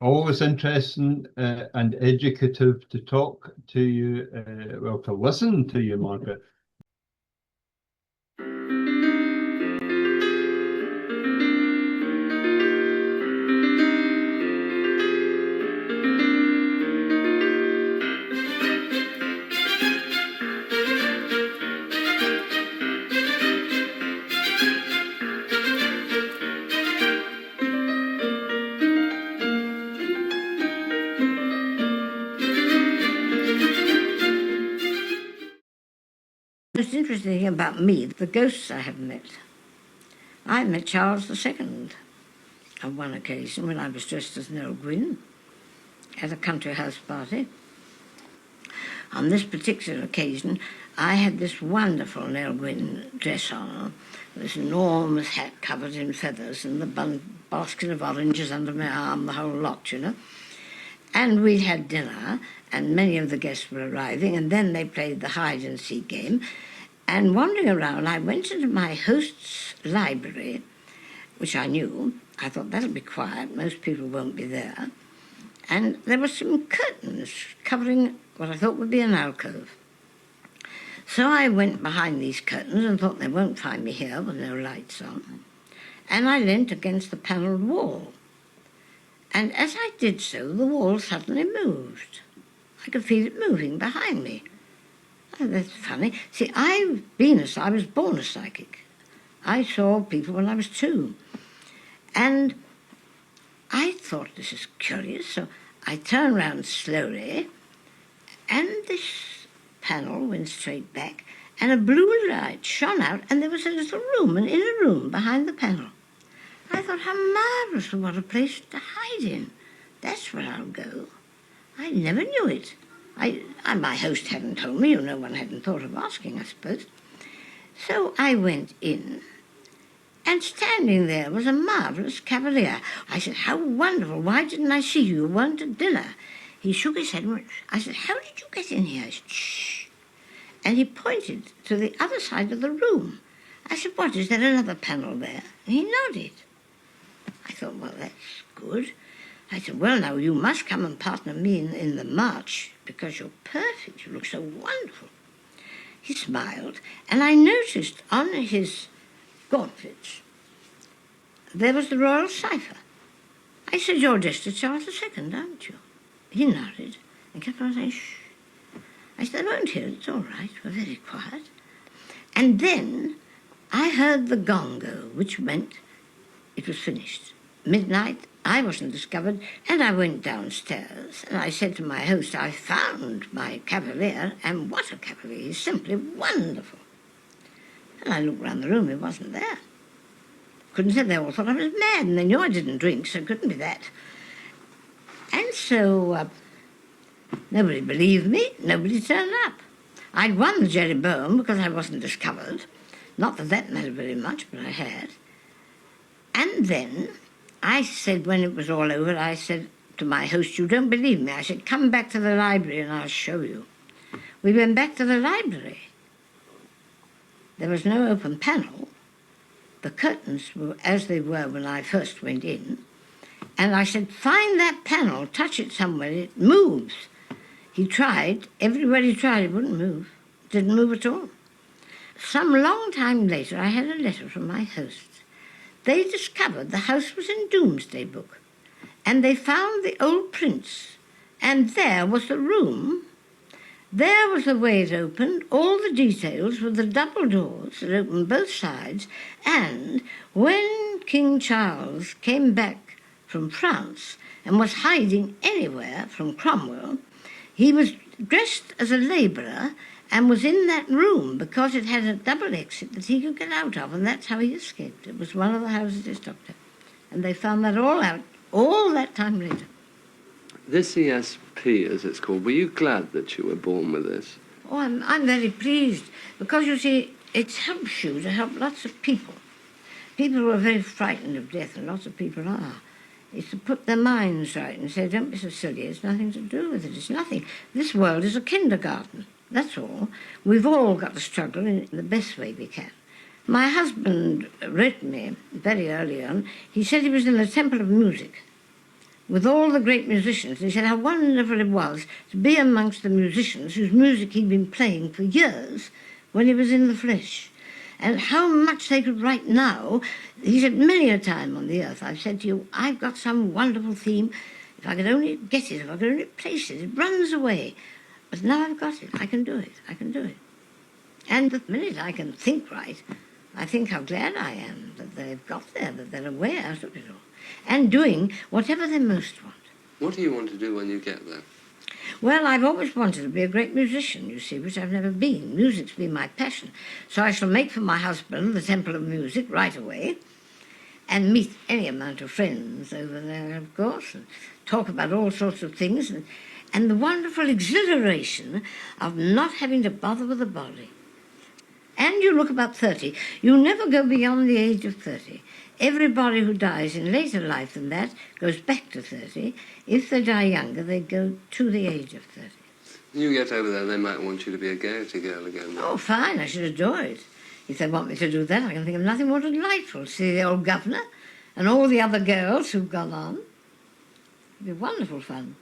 Always interesting and educative to talk to you, well, to listen to you, Margaret. Most interesting thing about me, the ghosts I have met. I met Charles II on one occasion when I was dressed as Nell Gwynn at a country house party. On this particular occasion, I had this wonderful Nell Gwynn dress on, this enormous hat covered in feathers and the basket of oranges under my arm, the whole lot, you know. And we'd had dinner, and many of the guests were arriving, and then they played the hide-and-seek game. And wandering around, I went into my host's library, which I knew. I thought, that'll be quiet, most people won't be there. And there were some curtains covering what I thought would be an alcove. So I went behind these curtains and thought, they won't find me here with no lights on. And I leant against the panelled wall. And as I did so, the wall suddenly moved. I could feel it moving behind me. Oh, that's funny. See, I was born a psychic. I saw people when I was 2. And I thought, this is curious, so I turned round slowly, and this panel went straight back, and a blue light shone out, and there was a little room, an inner room behind the panel. I thought, how marvellous, what a place to hide in. That's where I'll go. I never knew it. My host hadn't told me, or no one hadn't thought of asking, I suppose. So I went in, and standing there was a marvellous cavalier. I said, how wonderful, why didn't I see you? You weren't at dinner. He shook his head and went, I said, how did you get in here? I said, shh. And he pointed to the other side of the room. I said, what, is there another panel there? And he nodded. I thought, well, that's good. I said, well, now, you must come and partner me in the march, because you're perfect, you look so wonderful. He smiled, and I noticed on his gauntlets there was the royal cipher. I said, you're dressed as Charles II, aren't you? He nodded and kept on saying, shh. I said, I won't hear it, it's all right, we're very quiet. And then I heard the gong go, which meant it was finished. Midnight, I wasn't discovered, and I went downstairs, and I said to my host, I found my cavalier, and what a cavalier, he's simply wonderful. And I looked round the room, he wasn't there. Couldn't say, they all thought I was mad, and they knew I didn't drink, so it couldn't be that. And so nobody believed me, nobody turned up. I'd won the Jerry Bohm because I wasn't discovered. Not that that mattered very much, but I had. And then I said, when it was all over, I said to my host, you don't believe me. I said, come back to the library and I'll show you. We went back to the library. There was no open panel. The curtains were as they were when I first went in. And I said, find that panel, touch it somewhere, it moves. He tried. Everywhere he tried, it wouldn't move. It didn't move at all. Some long time later, I had a letter from my host. They discovered the house was in Doomsday Book, and they found the old prints, and there was the room. There was the way it opened, all the details with the double doors that opened both sides, and when King Charles came back from France and was hiding anywhere from Cromwell, he was dressed as a labourer and was in that room because it had a double exit that he could get out of, and that's how he escaped. It was one of the houses he stopped at. And they found that all out all that time later. This ESP, as it's called, were you glad that you were born with this? Oh, I'm very pleased, because, you see, it helps you to help lots of people. People who are very frightened of death, and lots of people are. It's to put their minds right and say, don't be so silly, it's nothing to do with it, it's nothing. This world is a kindergarten, that's all. We've all got to struggle in the best way we can. My husband wrote me very early on. He said he was in the Temple of Music with all the great musicians. He said how wonderful it was to be amongst the musicians whose music he'd been playing for years when he was in the flesh. And how much they could write now. He said, many a time on the earth, I've said to you, I've got some wonderful theme. If I could only get it, if I could only place it, it runs away. But now I've got it, I can do it, I can do it. And the minute I can think right, I think how glad I am that they've got there, that they're away out of it all, and doing whatever they most want. What do you want to do when you get there? Well, I've always wanted to be a great musician, you see, which I've never been. Music's been my passion. So I shall make for my husband the Temple of Music right away, and meet any amount of friends over there, of course, and talk about all sorts of things, and the wonderful exhilaration of not having to bother with the body. And you look about 30. You never go beyond the age of 30. Everybody who dies in later life than that goes back to 30. If they die younger, they go to the age of 30. When you get over there, they might want you to be a Gaiety girl again. Oh, fine, I should adore it. If they want me to do that, I can think of nothing more delightful. See the old governor and all the other girls who've gone on. It'd be wonderful fun.